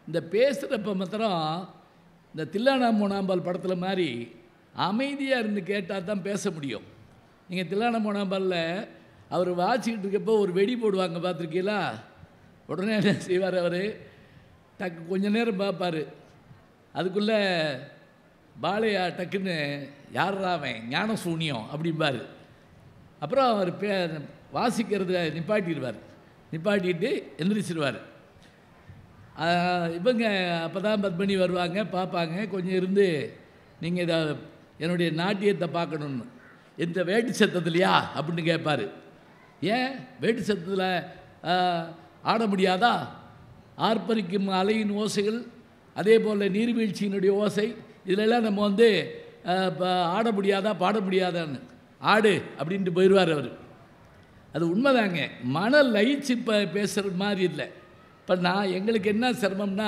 இந்த பேசுகிறப்ப மாத்திரம் இந்த தில்லானா மூணாம்பால் படத்தில் மாதிரி அமைதியாக இருந்து கேட்டால் தான் பேச முடியும். நீங்கள் தில்லானா மூணாம்பாலில் அவர் வாசிக்கிட்டு இருக்கப்போ ஒரு வெடி போடுவாங்க, பார்த்துருக்கீங்களா? உடனே என்ன செய்வார் அவர்? டக்கு கொஞ்ச நேரம் பார்ப்பார். அதுக்குள்ளே பாலையா டக்குன்னு யாராவன் ஞான சூனியம் அப்படிம்பார். அப்புறம் அவர் வாசிக்கிறத நிப்பாட்டிடுவார். நிப்பாட்டிட்டு எந்திரிச்சிடுவார். இவங்க அப்போ தான் பத்மினி வருவாங்க, பார்ப்பாங்க. கொஞ்சம் இருந்து நீங்கள் இதை என்னுடைய நாட்டியத்தை பார்க்கணுன்னு, எந்த வேட்டு சத்தத்துலையா அப்படின்னு கேட்பார். ஏன் வேட்டு சத்தத்தில் ஆட முடியாதா? ஆர்ப்பரிக்கும் அலையின் ஓசைகள், அதே போல் நீர்வீழ்ச்சியினுடைய ஓசை, இதிலெல்லாம் நம்ம ஆட முடியாதா, பாட முடியாதான்னு? ஆடு அப்படின்ட்டு போயிடுவார் அவர். அது உண்மைதாங்க. மன லயிச்சு பேசுகிற மாதிரி இல்லை. இப்போ எங்களுக்கு என்ன சிரமம்னா,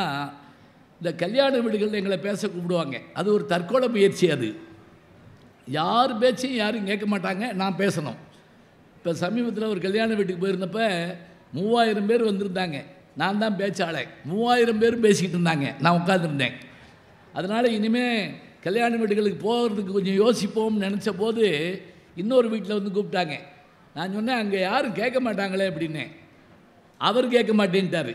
இந்த கல்யாண வீடுகளில் எங்களை பேச கூப்பிடுவாங்க. அது ஒரு தற்கொலை முயற்சி. அது யார் பேச்சையும் யாரும் கேட்க மாட்டாங்க, நான் பேசணும். இப்போ சமீபத்தில் ஒரு கல்யாண வீட்டுக்கு போயிருந்தப்போ 3000 பேர் வந்திருந்தாங்க. நான் தான் பேச்சாளை. 3000 பேரும் பேசிக்கிட்டு இருந்தாங்க, நான் உட்காந்துருந்தேன். அதனால் இனிமேல் கல்யாண வீடுகளுக்கு போகிறதுக்கு கொஞ்சம் யோசிப்போம்னு நினச்ச போது இன்னொரு வீட்டில் கூப்பிட்டாங்க. நான் சொன்னேன், அங்கே யாரும் கேட்க மாட்டாங்களே அப்படின்னேன். அவர் கேட்க மாட்டேன்ட்டார்.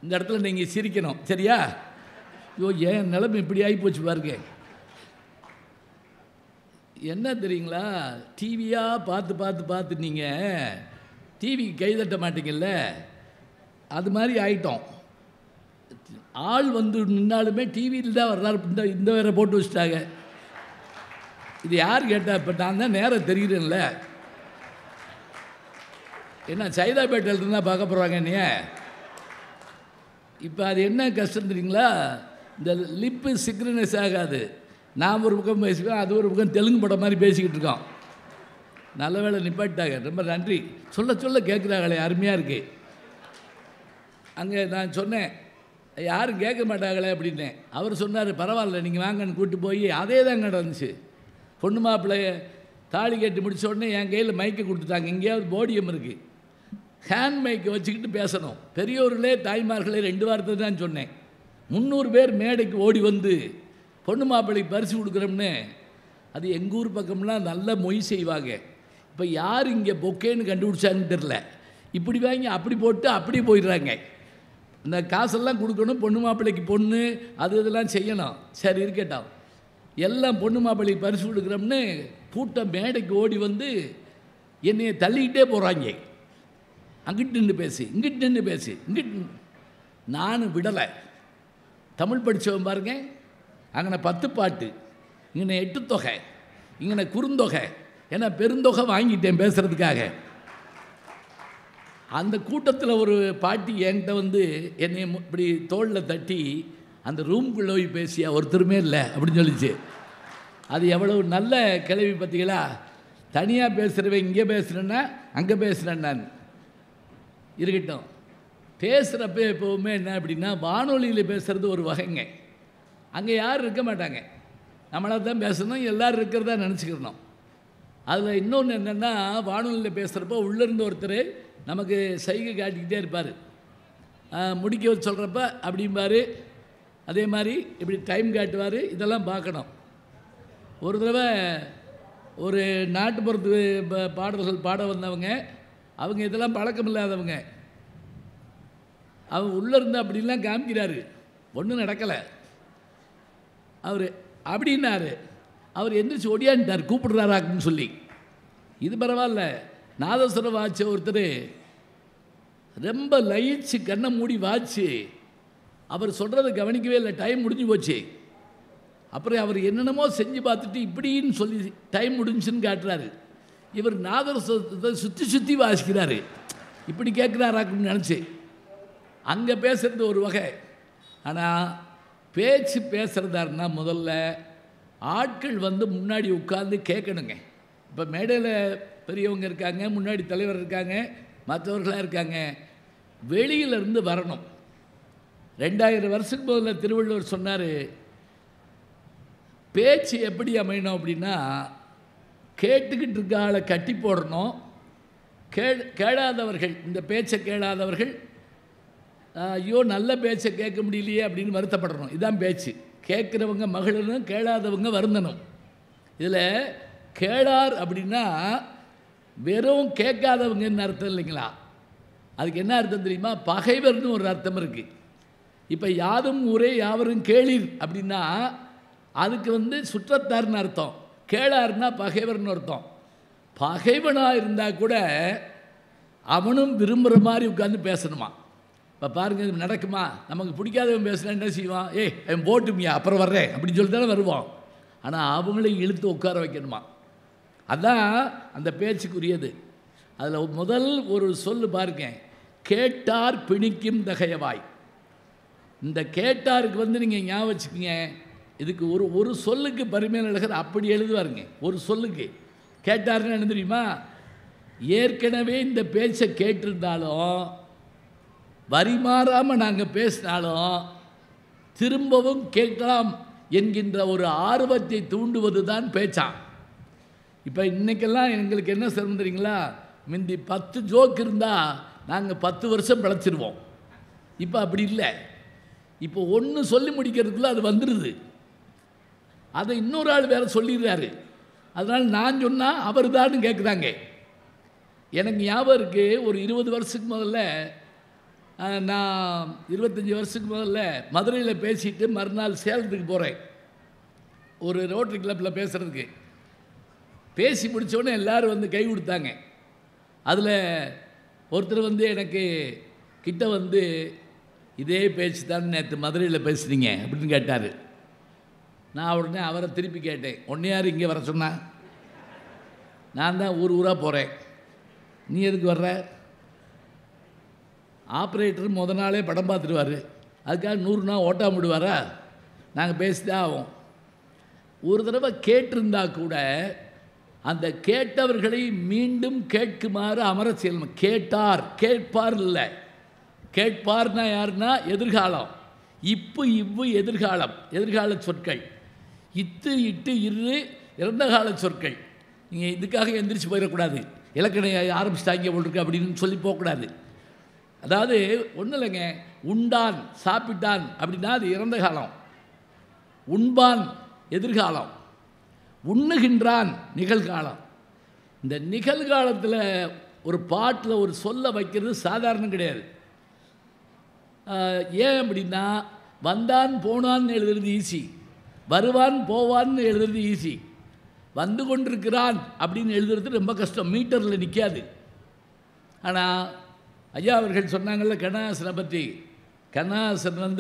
இந்த இடத்துல நீங்கள் சிரிக்கணும், சரியா? ஐயோ, ஏன் நிலைமை இப்படி ஆகி போச்சு பாருங்க. என்ன தெரியுங்களா, டிவியாக பார்த்து பார்த்து பார்த்து நீங்கள் டிவிக்கு கைதட்ட மாட்டீங்கல்ல, அது மாதிரி ஆயிட்டோம். ஆள் நின்னாலுமே டிவியில் தான் வர்றாரு. இந்த வேற போட்டு வச்சுட்டாங்க. இது யார் கேட்டால்? இப்போ நான் தான் நேரம் தெரிகிறேன்ல. என்ன சைதாப்பேட்டையில் இருந்தால் பார்க்க போகிறாங்க என்னைய? இப்போ அது என்ன கஷ்டம் தெரியுங்களா? இந்த லிப்பு சிக்ரனைஸ் ஆகாது. நான் ஒரு பக்கம் பேசுவேன், அது ஒரு பக்கம் தெலுங்கு படம் மாதிரி பேசிக்கிட்டு இருக்கோம். நல்ல வேளை நிப்பாட்டாங்க, ரொம்ப நன்றி. சொல்ல சொல்ல கேட்குறாங்களே, அருமையாக இருக்கு. அங்கே நான் சொன்னேன், யாரும் கேட்க மாட்டாங்களே அப்படின்னேன். அவர் சொன்னார், பரவாயில்ல நீங்கள் வாங்கன்னு கூப்பிட்டு போய் அதே தான் நடந்துச்சு. பொண்ணு மாப்பிள்ளைய தாலி கட்டி முடிச்ச உடனே என் கையில் மைக்கை கொடுத்துட்டாங்க. எங்கேயாவது போடியம் இருக்குது, ஹேண்ட் மைக்கை வச்சுக்கிட்டு பேசணும். பெரியோர்களே தாய்மார்களே 2 வாரத்தை தான் சொன்னேன். 300 பேர் மேடைக்கு ஓடி பொண்ணு மாப்பிள்ளைக்கு பரிசு கொடுக்குறோம்னு. அது எங்கள் ஊர் பக்கம்லாம் நல்ல மொய் செய்வாங்க. இப்போ யார் இங்கே பொக்கேன்னு கண்டுபிடிச்சாங்கன்னு தெரில. இப்படி வாங்கி அப்படி போட்டு அப்படி போயிடுறாங்க. இந்த காசெல்லாம் கொடுக்கணும், பொண்ணு மாப்பிள்ளைக்கு பொண்ணு அது இதெல்லாம் செய்யணும். சரி இருக்கட்டும், எல்லாம் பொண்ணு மாப்பிள்ளைக்கு பரிசு கொடுக்குறோம்னு கூட்டம் மேடைக்கு ஓடி என்னையை தள்ளிக்கிட்டே போகிறாங்க. அங்கிட்டு நின்று பேசு, இங்கிட்டு நின்று பேசு, இங்கிட்டு. நானும் விடலை. தமிழ் படித்தவன் பாருங்க, அங்கே 10 பாட்டு, இங்கே 8 தொகை, இங்கே குறுந்தொகை, ஏன்னா பெருந்தொகை வாங்கிட்டேன் பேசுகிறதுக்காக. அந்த கூட்டத்தில் ஒரு பாட்டி என்கிட்ட என்னை இப்படி தோளில் தட்டி, அந்த ரூம்குள்ளே போய் பேசியா ஒருத்தருமே இல்லை அப்படின்னு சொல்லிச்சு. அது எவ்வளவு நல்ல கிளவி பார்த்தீங்களா? தனியாக பேசுகிறவன் இங்கே பேசுகிறேன்னா அங்கே பேசுகிறேன். நான் இருக்கட்டும், பேசுகிறப்ப எப்போவுமே என்ன அப்படின்னா, வானொலியில் பேசுகிறது ஒரு வகைங்க. அங்கே யாரும் இருக்க மாட்டாங்க, நம்மளாக தான் பேசணும், எல்லோரும் இருக்கிறதா நினச்சிக்கிறணும். அதில் இன்னொன்று என்னென்னா, வானொலியில் பேசுகிறப்போ உள்ளேருந்து ஒருத்தர் நமக்கு சைகை காட்டிக்கிட்டே இருப்பார். முடிக்க வச்சு சொல்கிறப்ப அப்படிம்பார். அதே மாதிரி இப்படி டைம் காட்டுவார். இதெல்லாம் பார்க்கணும். ஒரு தடவை ஒரு நாட்டுப்புறத்து பாடல்கள் பாட வந்தவங்க, அவங்க இதெல்லாம் பழக்கம் இல்லாதவங்க, அவங்க உள்ளேருந்து அப்படின்லாம் காமிக்கிறாரு. ஒன்றும் நடக்கலை. அவர் அப்படின்னாரு. அவர் எந்திரிச்சு ஒடியான்ட்டார், கூப்பிடுறாராக்குன்னு சொல்லி. இது பரவாயில்ல. நாதஸ்வரம் வாட்ச ஒருத்தர் ரொம்ப லயிச்சு கண்ணை மூடி வாட்சி அவர் சொல்கிறத கவனிக்கவே இல்லை. டைம் முடிஞ்சு போச்சு. அப்புறம் அவர் என்னென்னமோ செஞ்சு பார்த்துட்டு இப்படின்னு சொல்லி டைம் முடிஞ்சுன்னு காட்டுறாரு. இவர் நாதஸ்வரத்தை சுற்றி சுற்றி வாசிக்கிறாரு. இப்படி கேட்குறாராக்குன்னு நினச்சி. அங்கே பேசுகிறது ஒரு வகை. ஆனால் பேச்சு பேசுகிறதாருன்னா முதல்ல ஆட்கள் முன்னாடி உட்கார்ந்து கேட்கணுங்க. இப்போ மேடையில் பெரியவங்க இருக்காங்க, முன்னாடி தலைவர் இருக்காங்க, மற்றவர்களாக இருக்காங்க. வெளியிலேருந்து வரணும். 2000 வருஷத்துக்கு முதல்ல திருவள்ளுவர் சொன்னார், பேச்சு எப்படி அமையணும் அப்படின்னா, கேட்டுக்கிட்டு இருக்க ஆளை கட்டி போடணும், கேளாதவர்கள், இந்த பேச்சை கேளாதவர்கள் ஐயோ நல்ல பேச்சை கேட்க முடியலையே அப்படின்னு வருத்தப்படணும். இதுதான் பேச்சு. கேட்குறவங்க மகிழணும், கேளாதவங்க வருந்தணும். இதில் கேளார் அப்படின்னா வெறும் கேட்காதவங்கன்னு அர்த்தம் இல்லைங்களா? அதுக்கு என்ன அர்த்தம் தெரியுமா? பகைவர்னு ஒரு அர்த்தம் இருக்குது. இப்போ யாதும் ஊரே யாவரும் கேளீர் அப்படின்னா அதுக்கு சுற்றத்தார்னு அர்த்தம். கேளார்னா பகைவர்னு அர்த்தம். பகைவனாக இருந்தால் கூட அவனும் விரும்புகிற மாதிரி உட்காந்து பேசணுமா. இப்போ பாருங்கள், இது நடக்குமா? நமக்கு பிடிக்காதவன் பேசுனா என்ன செய்வான்? அவன் போட்டுமியா அப்புறம் வர்றேன் அப்படின்னு சொல்லி தானே வருவான். ஆனால் அவங்களையும் இழுத்து உட்கார வைக்கணுமா. அதுதான் அந்த பேச்சுக்குரியது. அதில் முதல் ஒரு சொல் பாருங்க, கேட்டார் பிணிக்கும் தகையவாய். இந்த கேட்டாருக்கு நீங்கள் ஞாபகம் வச்சுக்கோங்க, இதுக்கு ஒரு சொல்லுக்கு பரிமையில் அழகர் அப்படி எழுதுவாருங்க. ஒரு சொல்லுக்கு கேட்டார்னு என்ன தெரியுமா? ஏற்கனவே இந்த பேச்சை கேட்டிருந்தாலும் வரி மாறாமல் நாங்கள் பேசினாலும் திரும்பவும் கேட்கலாம் என்கின்ற ஒரு ஆர்வத்தை தூண்டுவது தான் பேச்சான். இப்போ இன்றைக்கெல்லாம் எங்களுக்கு என்ன சிரமம் தெரியுங்களா? முந்தி 10 ஜோக் இருந்தால் நாங்கள் 10 வருஷம் பிழைச்சிருவோம். இப்போ அப்படி இல்லை. இப்போ ஒன்று சொல்லி முடிக்கிறதுக்குள்ள அது வந்துடுது. அதை இன்னொரு ஆள் வேறு சொல்லிடுறாரு. அதனால் நான் சொன்னால் அவர் தான் கேட்குறாங்க. எனக்கு ஞாபகம் இருக்குது, ஒரு 20 வருஷத்துக்கு முதல்ல, நான் 25 வருஷத்துக்கு முதல்ல மதுரையில் பேசிட்டு மறுநாள் சேலத்துக்கு போகிறேன் ஒரு ரோட்டரி கிளப்பில் பேசுகிறதுக்கு. பேசி முடித்தோடனே எல்லோரும் கை கொடுத்தாங்க. அதில் ஒருத்தர் எனக்கு கிட்ட இதே பேச்சு தான் நேற்று மதுரையில் பேசுனீங்க அப்படின்னு கேட்டார். நான் உடனே அவரை திருப்பி கேட்டேன், உன்னை யார் இங்கே வர சொன்னா? நான் தான் ஊராக போகிறேன், நீ எதுக்கு வர்ற? ஆப்ரேட்டர் முத நாளே படம் பார்த்துடுவார், அதுக்காக 100 நாள் ஓட்டாம விடுவாரா? நாங்கள் பேசிதான் ஆகும். ஒரு தடவை கேட்டிருந்தா கூட அந்த கேட்டவர்களை மீண்டும் கேட்குமாறு அமர செய்யணும். கேட்பார் இல்லை. கேட்பார்னா யாருன்னா எதிர்காலம். இவ்வு எதிர்கால சொற்கள். இட்டு இட்டு இரு இறந்த கால சொற்கள். நீங்கள் இதுக்காக எந்திரிச்சு போயிடக்கூடாது, இலக்கணம் ஆரம்பிச்சிட்டாங்க போட்டிருக்கு அப்படின்னு சொல்லி போகக்கூடாது. அதாவது ஒன்றும் இல்லைங்க, உண்டான் சாப்பிட்டான் அப்படின்னா அது இறந்த காலம். உண்பான் எதிர்காலம். உண்ணுகின்றான் நிகழ்காலம். இந்த நிகழ்காலத்தில் ஒரு பாட்டில் ஒரு சொல்ல வைக்கிறது சாதாரணம் கிடையாது. ஏன் அப்படின்னா, வந்தான் போனான்னு எழுதுறது ஈஸி, வருவான் போவான்னு எழுதுறது ஈஸி, வந்து கொண்டிருக்கிறான் அப்படின்னு எழுதுறது ரொம்ப கஷ்டம், மீட்டரில் நிற்காது. ஆனால் ஐயா அவர்கள் சொன்னாங்கள்ல கண்ணதாசனை பற்றி, கண்ணதாசன்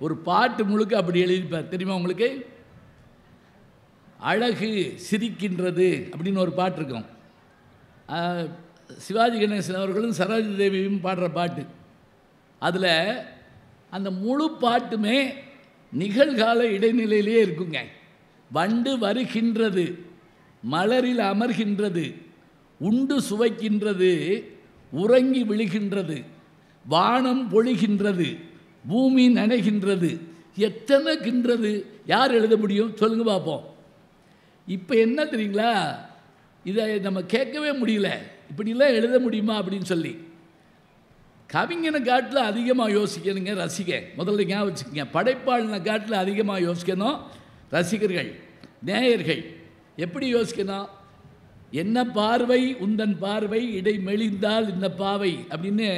ஒரு பாட்டு முழுக்க அப்படி எழுதிப்பார். தெரியுமா உங்களுக்கு? அழகு சிரிக்கின்றது அப்படின்னு ஒரு பாட்டு இருக்கும். சிவாஜி கணேசன் அவர்களும் சரோஜி தேவியும் பாடுற பாட்டு. அதில் அந்த முழு பாட்டுமே நிகழ்கால இடைநிலையிலே இருக்குங்க. வண்டு வருகின்றது, மலரில் அமர்கின்றது, உண்டு சுவைக்கின்றது, உறங்கி விழுகின்றது, வானம் பொழிகின்றது, பூமி நனைகின்றது. எத்தனை கின்றது யார் எழுத முடியும் சொல்லுங்க பார்ப்போம். இப்போ என்ன தெரியுங்களா, இதை நம்ம கேட்கவே முடியல, இப்படிலாம் எழுத முடியுமா அப்படின்னு சொல்லி. கவிஞனை காட்டில் அதிகமாக யோசிக்கணுங்க ரசிக. முதல்ல ஞாபகம் வச்சுக்கோங்க, படைப்பாளினை காட்டில் அதிகமாக யோசிக்கணும் ரசிகர்கள், நேயர்கள். எப்படி யோசிக்கணும்? என்ன பார்வை உந்தன் பார்வை இடை மெலிந்தால் இந்த பாவை அப்படின்னு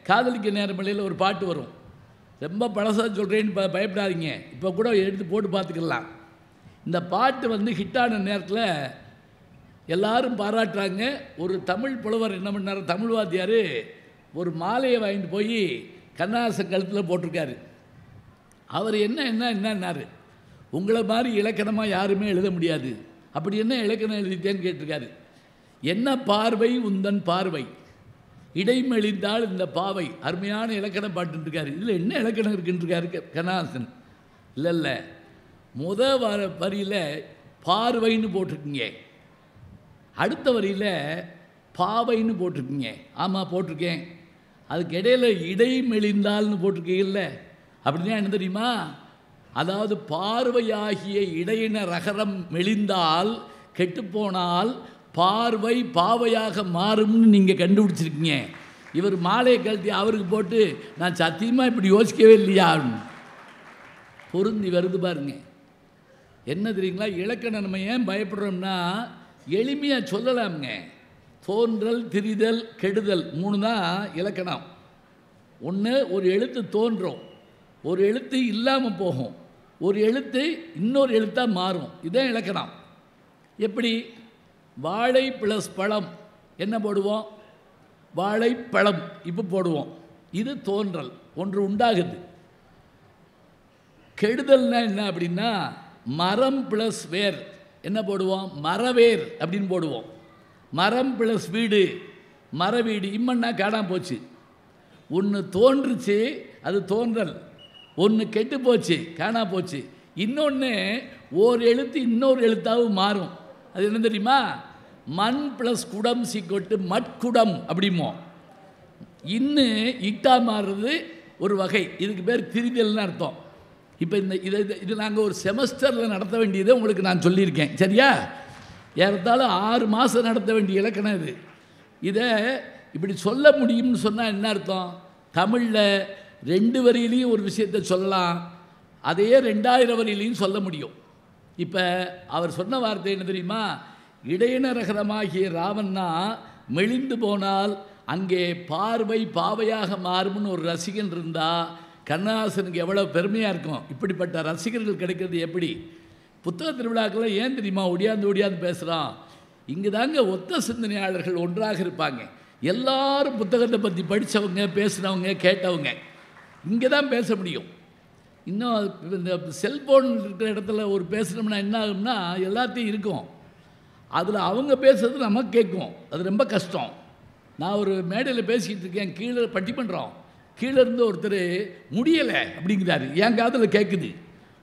காதலிக்க நேரமலையில் ஒரு பாட்டு வரும். ரொம்ப பழசாக சொல்கிறேன்னு பயப்படாதீங்க, இப்போ கூட எடுத்து போட்டு பார்த்துக்கலாம். இந்த பாட்டு ஹிட்டான நேரத்தில் எல்லாரும் பாராட்டுறாங்க. ஒரு தமிழ் புலவர் என்ன பண்ணார், தமிழ் வாத்தியார் ஒரு மாலையை வாங்கிட்டு போய் கண்ணதாசன் கழுத்தில் போட்டிருக்காரு. அவர் என்னன்னாரு, உங்களை மாதிரி இலக்கணமாக யாருமே எழுத முடியாது, அப்படி என்ன இலக்கணம் எழுதிட்டேன்னு கேட்டிருக்காரு. என்ன பார்வை உந்தன் பார்வை இடைமெளிந்தால் இந்த பாவை, அருமையான இலக்கணம் பாட்டுருக்காரு. இதில் என்ன இலக்கணம் இருக்குன்றிருக்காரு கண்ணதாசன். இல்லை வரியில் பார்வைன்னு போட்டிருக்கீங்க, அடுத்த வரியில் பாவைன்னு போட்டிருக்கீங்க. ஆமாம் போட்டிருக்கேன். அதுக்கு இடையில் இடைமெளிந்தால்னு போட்டிருக்கீங்கல்ல, அப்படின்னா என்ன தெரியுமா? அதாவது பார்வையாகிய இடையின ரகரம் மெலிந்தால் கெட்டுப்போனால் பார்வை பாவையாக மாறும்னு நீங்கள் கண்டுபிடிச்சிருக்கீங்க. இவர் மாலையை கழட்டி அவருக்கு போட்டு நான் சத்தியமாக இப்படி யோசிக்கவே இல்லையா பொருந்தி வருது பாருங்க. என்ன தெரியுங்களா, இலக்கணம் நம்ம ஏன் பயப்படுறோம்னா எளிமையாக சொல்லலாமுங்க. தோன்றல், திரிதல், கெடுதல் 3 தான் இலக்கணம். ஒன்று, ஒரு எழுத்து தோன்றும், ஒரு எழுத்து இல்லாமல் போகும், ஒரு எழுத்து இன்னொரு எழுத்தாக மாறும். இதுதான் இலக்கணம். எப்படி? வாழை ப்ளஸ் பழம் என்ன போடுவோம்? வாழைப்பழம் இப்போ போடுவோம். இது தோன்றல், ஒன்று உண்டாகுது. கெடுதல்னா என்ன அப்படின்னா மரம் ப்ளஸ் வேர் என்ன போடுவோம்? மரவேர் அப்படின்னு போடுவோம். மரம் ப்ளஸ் வீடு மரவீடு. இம்மன்னா காணாம போச்சு. ஒன்று தோன்றுச்சு, அது தோன்றல். ஒன்று கெட்டு போச்சு, காணா போச்சு. இன்னொன்று ஓர் எழுத்து இன்னொரு எழுத்தாவது மாறும். அது என்ன தெரியுமா? மண் ப்ளஸ் குடம் சீக்கொட்டு மட்குடம் அப்படிமோ. இன்னும் இட்டா மாறுறது ஒரு வகை. இதுக்கு பேர் திரிதல்னு அர்த்தம். இப்போ இது நாங்கள் ஒரு செமஸ்டரில் நடத்த வேண்டியதை உங்களுக்கு நான் சொல்லியிருக்கேன். சரியா? ஏறத்தாலும் 6 மாதம் நடத்த வேண்டிய இலக்கணம் இது. இதை இப்படி சொல்ல முடியும்னு சொன்னால் என்ன அர்த்தம்? தமிழில் 2 வரியிலையும் ஒரு விஷயத்தை சொல்லலாம், அதையே 2000 வரியிலையும் சொல்ல முடியும். இப்போ அவர் சொன்ன வார்த்தை என்ன தெரியுமா? இடையினரகரமாகிய ராவண்ணா மெலிந்து போனால் அங்கே பார்வை பாவையாக மாறும்னு ஒரு ரசிகன் இருந்தால் கண்ணதாசனுக்கு எவ்வளோ பெருமையாக இருக்கும். இப்படிப்பட்ட ரசிகர்கள் கிடைக்கிறது எப்படி? புத்தக திருவிழாக்கெல்லாம் ஏன் தெரியுமா ஒடியாந்து பேசுகிறான்? இங்கே தாங்க ஒத்த சிந்தனையாளர்கள் ஒன்றாக இருப்பாங்க. எல்லாரும் புத்தகத்தை பற்றி படித்தவங்க, பேசினவங்க, கேட்டவங்க இங்கே தான் பேச முடியும். இன்னும் இந்த செல்ஃபோன் இருக்கிற இடத்துல ஒரு பேசுனோம்னா என்ன ஆகும்னா எல்லாத்தையும் இருக்கும், அதில் அவங்க பேசுறது நமக்கு கேட்கும். அது ரொம்ப கஷ்டம். நான் ஒரு மேடையில் பேசிக்கிட்டு இருக்கேன், கீழே பட்டிமன்றம், கீழே இருந்து ஒருத்தர் முடியலை அப்படிங்கிறாரு. என் காதில் கேட்குது.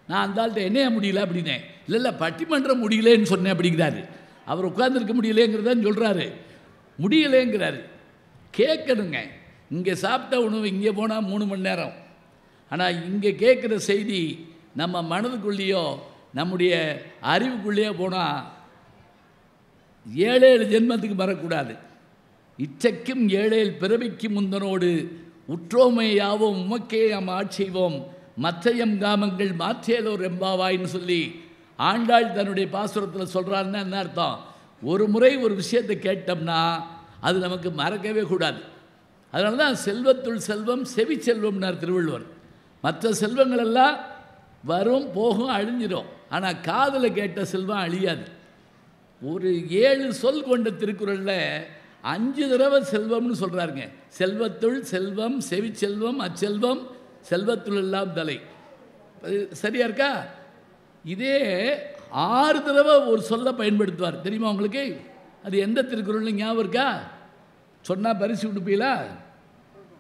நான் அந்த ஆள்கிட்ட என்னையா முடியல அப்படின்னேன். இல்லை பட்டிமன்றம் முடியலேன்னு சொன்னேன் அப்படிங்கிறாரு. அவர் உட்கார்ந்துருக்க முடியலேங்கிறதான் சொல்கிறாரு, முடியலேங்கிறாரு. கேட்கணுங்க. இங்கே சாப்பிட்ட உணவு இங்கே போனால் 3 மணி நேரம். ஆனால் இங்கே கேட்குற செய்தி நம்ம மனதுக்குள்ளேயோ நம்முடைய அறிவுக்குள்ளேயோ போனால் 7 ஜென்மத்துக்கு வரக்கூடாது. இச்சைக்கும் 7 பிறவிக்கு முந்தனோடு உற்றோமை யாவோம் உமக்கே நாம் ஆட்செய்வோம் மற்றையம் காமங்கள் மாற்றேலோர் எம்பாவாயின்னு சொல்லி ஆண்டாள் தன்னுடைய பாசுரத்தில் சொல்கிறாருன்னா என்ன அர்த்தம்? ஒரு முறை ஒரு விஷயத்தை கேட்டோம்னா அது நமக்கு மறக்கவே கூடாது. அதனால தான் செல்வத்துள் செல்வம் செவி செல்வம்னார் திருவள்ளுவர். மற்ற செல்வங்கள் எல்லாம் வரும் போகும் அழிஞ்சிடும், ஆனால் காதில் கேட்ட செல்வம் அழியாது. ஒரு 7 சொல் கொண்ட திருக்குறளில் 5 தடவை செல்வம்னு சொல்கிறாருங்க. செல்வத்துள் செல்வம் செவி செல்வம் அச்செல்வம் செல்வத்துள் எல்லாம் தலை. சரியா இருக்கா? இதே 6 தடவை ஒரு சொல்ல பயன்படுத்துவார். தெரியுமா உங்களுக்கு? அது எந்த திருக்குறள்னு ஞாபகம் இருக்கா? சொன்னால் பரிசு கொடுப்பீங்களா?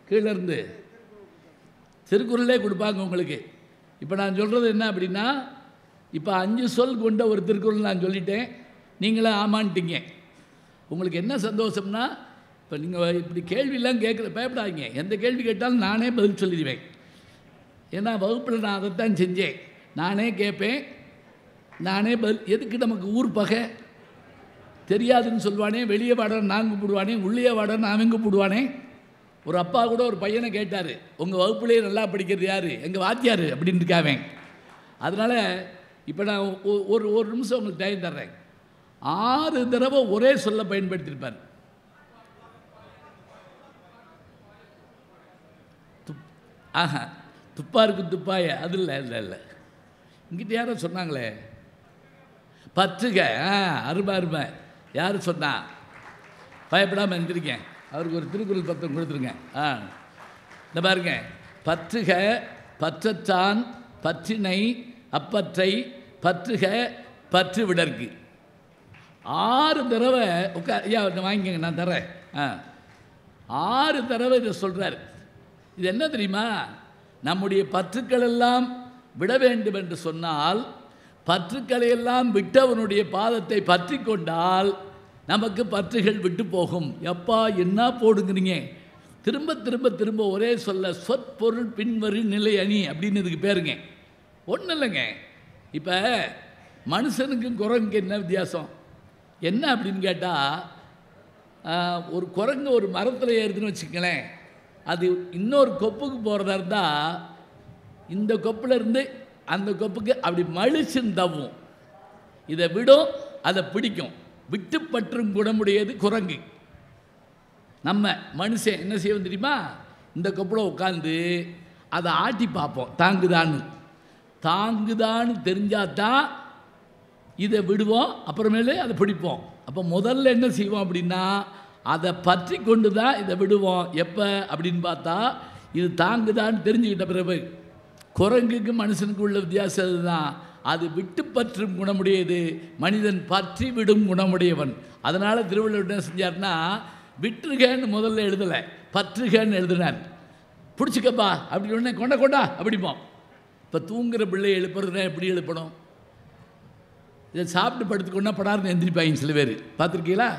கீழே இருந்து திருக்குறளே கொடுப்பாங்க உங்களுக்கு. இப்போ நான் சொல்கிறது என்ன அப்படின்னா, இப்போ 5 சொல் கொண்ட ஒரு திருக்குறள் நான் சொல்லிட்டேன், நீங்களே ஆமான்ட்டீங்க. உங்களுக்கு என்ன சந்தோஷம்னா, இப்போ நீங்கள் இப்படி கேள்வியெல்லாம் கேட்குற பயப்படாதீங்க. எந்த கேள்வி கேட்டாலும் நானே பதில் சொல்லிடுவேன். ஏன்னா வகுப்பில் நான் அதைத்தான் செஞ்சேன். நானே கேட்பேன், நானே பதில். எதுக்கு நமக்கு ஊர் பகை? தெரியாதுன்னு சொல்லுவானே, வெளியே வாடன்னு நான் கூப்பிடுவானே, உள்ளே வாடன்னு அவன் கூப்பிடுவானே. ஒரு அப்பா கூட ஒரு பையனை கேட்டார், உங்கள் வகுப்புலேயே நல்லா படிக்கிறது யார்? எங்கள் வாத்தியார் அப்படின்னு இருக்காவேன். அதனால் இப்போ நான் ஒரு நிமிஷம் உங்களுக்கு டைம் தர்றேன். 6 தடவை ஒரே சொல்ல பயன்படுத்தியிருப்பார். ஆஹா, துப்பாருக்கு துப்பாய அது இல்லை இல்லை இல்லை. இங்கிட்ட யாரோ சொன்னாங்களே பற்றுக. அருமை அருமை. யார் சொன்னா? பயப்படாமல் இருந்திருக்கேன். அவருக்கு ஒரு திருக்குறள் பத்திரம் கொடுத்துருங்க. இந்த பாருங்க, பற்றுக பற்றச்சான் பற்றினை அப்பற்றை பற்றுக பற்று விடற்கு. 6 தடவை ஐயா வாங்கிக்கங்க, நான் தரேன். 6 தடவை இதை சொல்கிறார். இது என்ன தெரியுமா? நம்முடைய பற்றுக்கள் எல்லாம் விட வேண்டும் என்று சொன்னால், பற்றுக்களை எல்லாம் விட்டவனுடைய பாதத்தை பற்றி கொண்டால் நமக்கு பற்றுகள் விட்டு போகும். எப்பா என்ன போடுங்கிறீங்க? திரும்ப திரும்ப திரும்ப ஒரே சொல்ல சொற்பொருள் பின்வரி நிலை அணி அப்படின்னு இதுக்கு பேருங்க. ஒன்றும் இல்லைங்க. இப்போ மனுஷனுக்கும் குரங்குக்கு என்ன வித்தியாசம்? என்ன அப்படின்னு கேட்டால், ஒரு குரங்கு ஒரு மரத்தில் ஏறுதுன்னு வச்சுக்கங்களேன், அது இன்னொரு கொப்புக்கு போகிறதா இருந்தால் இந்த கொப்புலேருந்து அந்த கொப்புக்கு அப்படி மழிச்சுன்னு தவும். இதை விடும், அதை பிடிக்கும். விட்டு பற்றும் குணமுடையது குரங்கு. நம்ம மனுஷன் என்ன செய்வோம் தெரியுமா? இந்த கொப்பில் உட்காந்து அதை ஆட்டி பார்ப்போம், தாங்குதான்னு தெரிஞ்சாதான் இதை விடுவோம், அப்புறமேலே அதை பிடிப்போம். அப்போ முதல்ல என்ன செய்வோம் அப்படின்னா, அதை பற்றி கொண்டு தான் இதை விடுவோம். எப்போ அப்படின்னு பார்த்தா, இது தாங்குதான்னு தெரிஞ்சுக்கிட்ட பிறகு. குரங்குக்கு மனுஷனுக்கு உள்ள வித்தியாசம் அதுதான். அது விட்டு பற்றும் குணமுடையது, மனிதன் பற்றி விடும் குணமுடையவன். அதனால் திருவள்ளுவர் என்ன செஞ்சார்னா, விட்டுருகன்னு முதல்ல எழுதலை, பற்றுகன்னு எழுதினார். பிடிச்சிக்கப்பா அப்படி உடனே கொண்டா அப்படிப்போம். இப்போ தூங்குகிற பிள்ளையை எழுப்புறதுனா எப்படி எழுப்பணும்? இதை சாப்பிட்டு படுத்துக்கொண்டா படாருன்னு எந்திரிப்பாங்க சில பேர், பார்த்துருக்கீங்களா?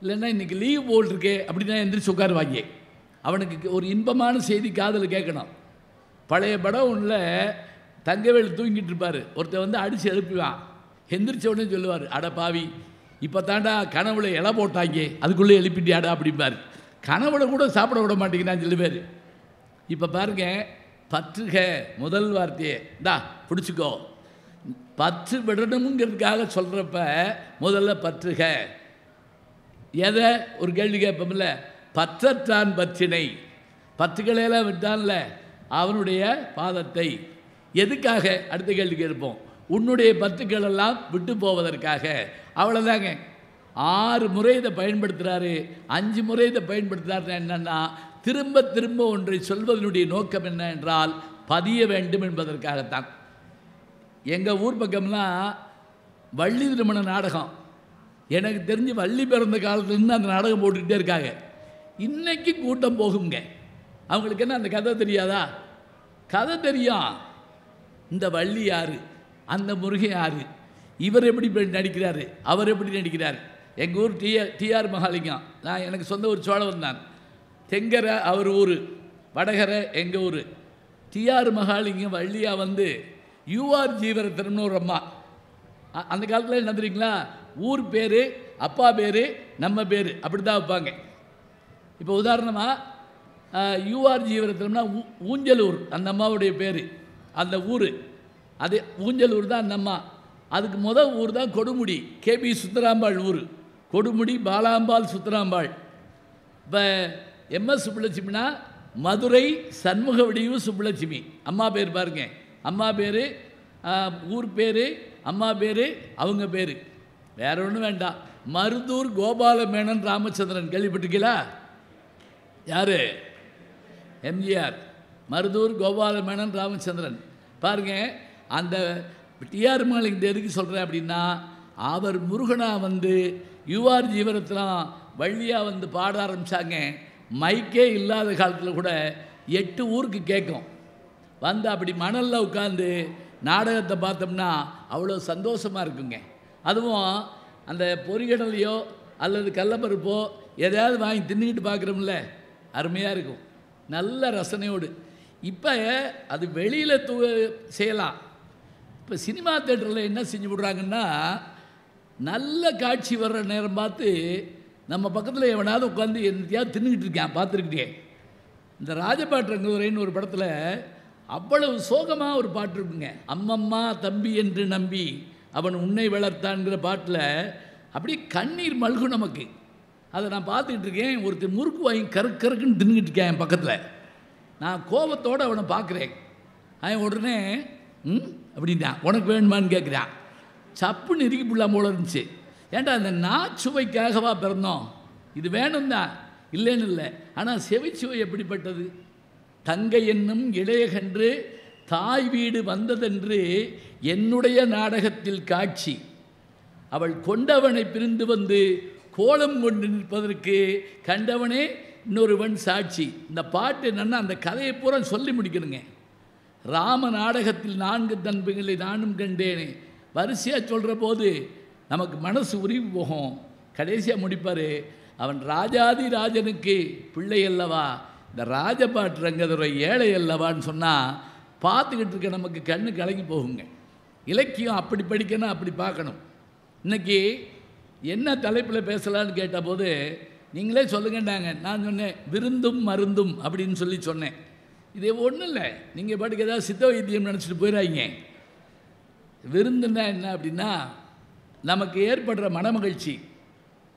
இல்லைன்னா இன்றைக்கி லீவ் போட்டிருக்கே அப்படின்னா எந்திரிச்சு உட்காருவாங்க. அவனுக்கு ஒரு இன்பமான செய்தி காதில் கேட்கணும். பழைய படம் ஒன்றில் தங்கவேல் தூங்கிட்டு இருப்பார், ஒருத்தர் வந்து அடித்து எழுப்புவான். எந்திரிச்ச உடனே சொல்லுவார், அட பாவி, இப்போ தாண்டா கனவுல இலை போட்டாங்க, அதுக்குள்ளே எழுப்பிட்டியாடா அப்படிம்பார். கனவுல கூட சாப்பிட விட மாட்டேங்கிறான் சில பேர். இப்போ பாருங்க, பற்றுக முதல் வார்த்தையே இந்தா பிடிச்சிக்கோ. பற்று விடணுங்கிறதுக்காக சொல்கிறப்ப முதல்ல பற்றுக. எதை ஒரு கேள்வி கேட்போம்ல, பற்றற்றான் பற்றினை, பற்றுக்களையெல்லாம் விட்டான்ல அவனுடைய பாதத்தை. எதுக்காக? அடுத்த கேள்வி கேட்போம். உன்னுடைய பற்றுக்கள் எல்லாம் விட்டு போவதற்காக. அவ்வளோதாங்க. 6 முறை இதை பயன்படுத்துகிறாரு, 5 முறை இதை பயன்படுத்துகிறாருன்னா என்னென்னா, திரும்ப திரும்ப ஒன்றை சொல்வதனுடைய நோக்கம் என்ன என்றால் பதிய வேண்டும் என்பதற்காகத்தான். எங்கள் ஊர் பக்கம்லாம் வள்ளி திருமண நாடகம், எனக்கு தெரிஞ்சு வள்ளி பிறந்த காலத்துலேருந்து அந்த நாடகம் போட்டுக்கிட்டே இருக்காங்க. இன்றைக்கி கூட்டம் போகுங்க. அவங்களுக்கு என்ன அந்த கதை தெரியாதா? கதை தெரியும். இந்த வள்ளி யார், அந்த முருகன் யார், இவர் எப்படி நடிக்கிறாரு, அவர் எப்படி நடிக்கிறார். எங்கள் ஊர் டிஆர் மகாலிங்கம், நான் எனக்கு சொந்த ஊர் சோழவன் தான். தெங்கரை அவர் ஊர், வடகரை எங்கள் ஊர். டிஆர் மகாலிங்கம் வள்ளியாக வந்து யூஆர் ஜீவரத்தனம்னு ஒரு அம்மா. அந்த காலத்தில் என்ன தெரியுங்களா, ஊர் பேர், அப்பா பேர், நம்ம பேர் அப்படி தான் வைப்பாங்க. இப்போ உதாரணமாக யூஆர் ஜீவரத்தனம்னா ஊஞ்சலூர் அந்த அம்மாவுடைய பேர், அந்த ஊர். அது ஊஞ்சலூர் தான் அந்த அம்மா. அதுக்கு முதல் ஊர் தான் கொடுமுடி, கேபி சுந்தராம்பாள் ஊர். கொடுமுடி பாலாம்பாள் சுந்தராம்பாள். இப்போ எம்எஸ் சுப்புலட்சுமினா மதுரை சண்முக வடிவு சுப்புலட்சுமி அம்மா பேர். பாருங்க, அம்மா பேர், ஊர் பேர், அம்மா பேர், அவங்க பேர். வேற ஒன்றும் வேண்டாம். மருதூர் கோபாலமேனன் ராமச்சந்திரன் கேள்விப்பட்டிருக்கீங்களா? யார்? எம்ஜிஆர். மருதூர் கோபாலமேனன் ராமச்சந்திரன். பாருங்கள், அந்த டிஆர் மகாலிங்க எதுக்கு சொல்கிறேன் அப்படின்னா, அவர் முருகனாக வந்து யூஆர் ஜீவரத்னம் வள்ளியாக வந்து பாட ஆரம்பித்தாங்க. மைக்கே இல்லாத காலத்தில் கூட 8 ஊருக்கு கேட்கும். வந்து அப்படி மணலில் உட்காந்து நாடகத்தை பார்த்தோம்னா அவ்வளோ சந்தோஷமாக இருக்குங்க. அதுவும் அந்த பொரிகடலையோ அல்லது கடலப்பருப்போ எதையாவது வாங்கி தின்னுக்கிட்டு பார்க்குறோம்ல, அருமையாக இருக்கும், நல்ல ரசனையோடு. இப்போ அது வெளியில் செய்யலாம். இப்போ சினிமா தேட்டரில் என்ன செஞ்சு விட்றாங்கன்னா, நல்ல காட்சி வர்ற நேரம் பார்த்து நம்ம பக்கத்தில் எவனாவது உட்காந்து என்னத்தையாவது தின்னுக்கிட்டு இருக்கேன், பார்த்துருக்கிட்டேன். இந்த ராஜபாட்டு ரங்கதுரைன்னு ஒரு படத்தில் அவ்வளவு சோகமாக ஒரு பாட்டு இருக்குங்க. அம்மம்மா தம்பி என்று நம்பி அவன் உன்னை வளர்த்தான்ங்கிற பாட்டில் அப்படியே கண்ணீர் மல்கும் நமக்கு. அதை நான் பார்த்துக்கிட்டு இருக்கேன். ஒருத்தர் முறுக்கு வாங்கி கருக்குன்னு தின்னுக்கிட்டு இருக்கேன் என் பக்கத்தில். நான் கோபத்தோடு அவனை பார்க்குறேன். அவன் உடனே அப்படின்னா உனக்கு வேணுமான்னு கேட்குறான். சப்புன்னு இறுக்கி பிள்ளாம போல இருந்துச்சு. ஏன்டா அந்த நாச்சுவைக்காகவா பிறந்தோம்? இது வேணும் தான், இல்லைன்னு இல்லை. ஆனால் செவிச்சுவை எப்படிப்பட்டது? தங்கை என்னும் இளையகன்று தாய் வீடு வந்ததென்று என்னுடைய நாடகத்தில் காட்சி. அவள் கொண்டவனை பிரிந்து வந்து கோலம் கொண்டு நிற்பதற்கு கண்டவனே இன்னொருவன் சாட்சி. இந்த பாட்டு என்னன்னா, அந்த கதையை பூரா சொல்லி முடிக்கணுங்க. ராம நாடகத்தில் 4 தன்மைகளை நானும் கண்டேனே வரிசையாக சொல்கிற போது நமக்கு மனசு உருவி போகும். கடைசியாக முடிப்பார், அவன் ராஜாதி ராஜனுக்கு பிள்ளை அல்லவா, இந்த ராஜபாட்டு ரங்கதுரை ஏழை அல்லவான்னு சொன்னால் பார்த்துக்கிட்டு இருக்க நமக்கு கண்ணு கலங்கி போகுங்க. இலக்கியம் அப்படி படிக்கணும், அப்படி பார்க்கணும். இன்றைக்கி என்ன தலைப்பில் பேசலான்னு கேட்டபோது நீங்களே சொல்லுங்கன்னாங்க. நான் சொன்னேன் விருந்தும் மருந்தும் அப்படின்னு சொல்லி சொன்னேன். இது ஒன்றும் இல்லை, நீங்கள் பாட்டுக்கு ஏதாவது சித்த வைத்தியம் நினச்சிட்டு போயிடாதீங்க. விருந்துன்னா என்ன அப்படின்னா, நமக்கு ஏற்படுற மனமகிழ்ச்சி,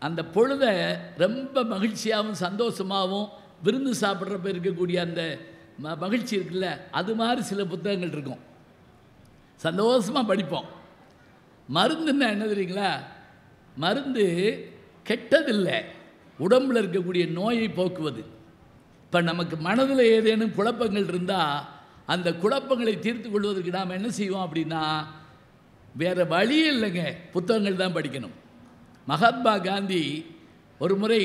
அந்த பொழுதை ரொம்ப மகிழ்ச்சியாகவும் சந்தோஷமாகவும் விருந்து சாப்பிட்றப்ப இருக்கக்கூடிய அந்த மகிழ்ச்சி இருக்குல்ல, அது மாதிரி சில புத்தகங்கள் இருக்கும், சந்தோஷமாக படிப்போம். மருந்துன்னா என்ன தெரியுங்களா? மருந்து கெட்டதில்லை, உடம்பில் இருக்கக்கூடிய நோயை போக்குவது. இப்போ நமக்கு மனதில் ஏதேனும் குழப்பங்கள் இருந்தால் அந்த குழப்பங்களை தீர்த்து கொள்வதற்கு நாம் என்ன செய்வோம் அப்படின்னா, வேறு வழியே இல்லைங்க, புத்தகங்கள் தான் படிக்கணும். மகாத்மா காந்தி ஒரு முறை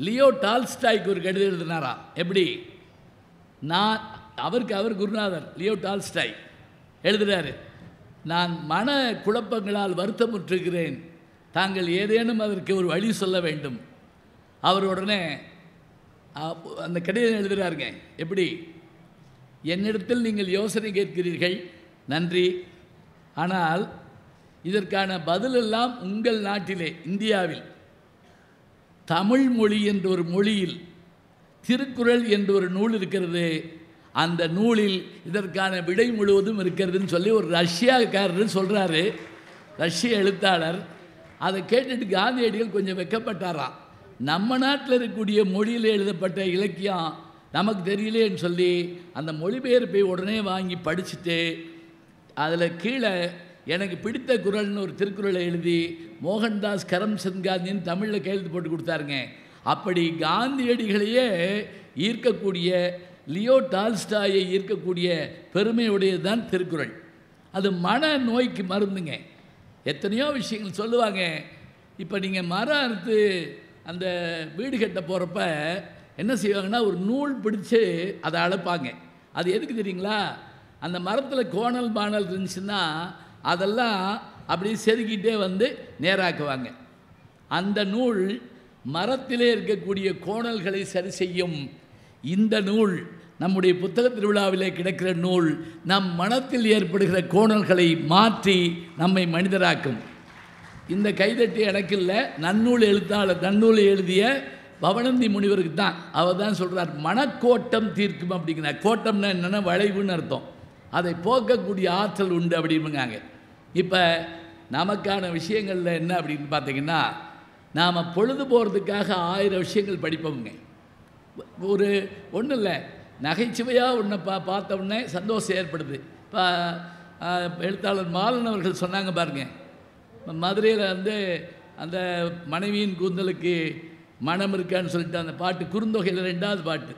லியோ டால்ஸ்டாய்க்கு ஒரு கடிதம் எழுதினாராம். எப்படி? அவர் குருநாதர் லியோ டால்ஸ்டாய் எழுதுகிறாரு, நான் மன குழப்பங்களால் வருத்தமுற்றிருக்கிறேன், தாங்கள் ஏதேனும் அதற்கு ஒரு வழி சொல்ல வேண்டும். அவர் உடனே அந்த கடிதம் எழுதுகிறாருங்க. எப்படி? என்னிடத்தில் நீங்கள் யோசனை கேட்கிறீர்கள், நன்றி, ஆனால் இதற்கான பதிலெல்லாம் உங்கள் நாட்டிலே இந்தியாவில் தமிழ் மொழி என்ற ஒரு மொழியில் திருக்குறள் என்ற ஒரு நூல் இருக்கிறது, அந்த நூலில் இதற்கான விடை முழுவதும் இருக்கிறதுன்னு சொல்லி ஒரு ரஷ்யாக்காரர் சொல்கிறாரு, ரஷ்ய எழுத்தாளர். அதை கேட்டுட்டு காந்தியடிகள் கொஞ்சம் வெக்கப்பட்டாராம். நம்ம நாட்டில் இருக்கக்கூடிய மொழியில் எழுதப்பட்ட இலக்கியம் நமக்கு தெரியலேன்னு சொல்லி அந்த மொழிபெயர்ப்பை உடனே வாங்கி படிச்சுட்டு அதில் கீழே எனக்கு பிடித்த குறள்னு ஒரு திருக்குறளை எழுதி மோகன்தாஸ் கரம்சந்த் காந்தின்னு தமிழில் கையெழுத்து போட்டு கொடுத்தாருங்க. அப்படி காந்தியடிகளையே ஈர்க்கக்கூடிய, லியோ டால்ஸ்டாயை ஈர்க்கக்கூடிய பெருமையுடையது தான் திருக்குறள். அது மன நோய்க்கு மருந்துங்க. எத்தனையோ விஷயங்கள் சொல்லுவாங்க. இப்போ நீங்கள் மரம் அறுத்து அந்த வீடு கட்ட போகிறப்ப என்ன செய்வாங்கன்னா, ஒரு நூல் பிடிச்சி அதை அளப்பாங்க. அது எதுக்கு தெரியுங்களா? அந்த மரத்தில் கோணல் பானல் இருந்துச்சுன்னா அதெல்லாம் அப்படியே செதுக்கிட்டே வந்து நேராக்குவாங்க. அந்த நூல் மரத்திலே இருக்கக்கூடிய கோணல்களை சரி செய்யும். இந்த நூல் நம்முடைய புத்தக திருவிழாவிலே கிடைக்கிற நூல் நம் மனத்தில் ஏற்படுகிற கோணல்களை மாற்றி நம்மை மனிதராக்கும். இந்த கைதட்டி எனக்கு இல்லை, நன்னூல் எழுத்தாளர், நன்னூலை எழுதிய பவனந்தி முனிவருக்கு தான். அவர் தான் சொல்கிறார், மனக்கோட்டம் தீர்க்கும் அப்படிங்கிறார். கோட்டம்னா என்னென்னா வளைவுன்னு அர்த்தம். அதை போக்கக்கூடிய ஆற்றல் உண்டு அப்படிங்காங்க. இப்போ நமக்கான விஷயங்களில் என்ன அப்படின்னு பார்த்தீங்கன்னா, நாம் பொழுது போகிறதுக்காக 1000 விஷயங்கள் படிப்போங்க. ஒரு ஒன்றும் இல்லை, நகைச்சுவையாக ஒன்றை பார்த்த உடனே சந்தோஷம் ஏற்படுது. இப்போ எழுத்தாளர் மாலன் அவர்கள் சொன்னாங்க பாருங்கள், மதுரையில் வந்து அந்த மனைவியின் கூந்தலுக்கு மனம் இருக்கான்னு சொல்லிட்டு அந்த பாட்டு குறுந்தொகையில் 2வது பாட்டு,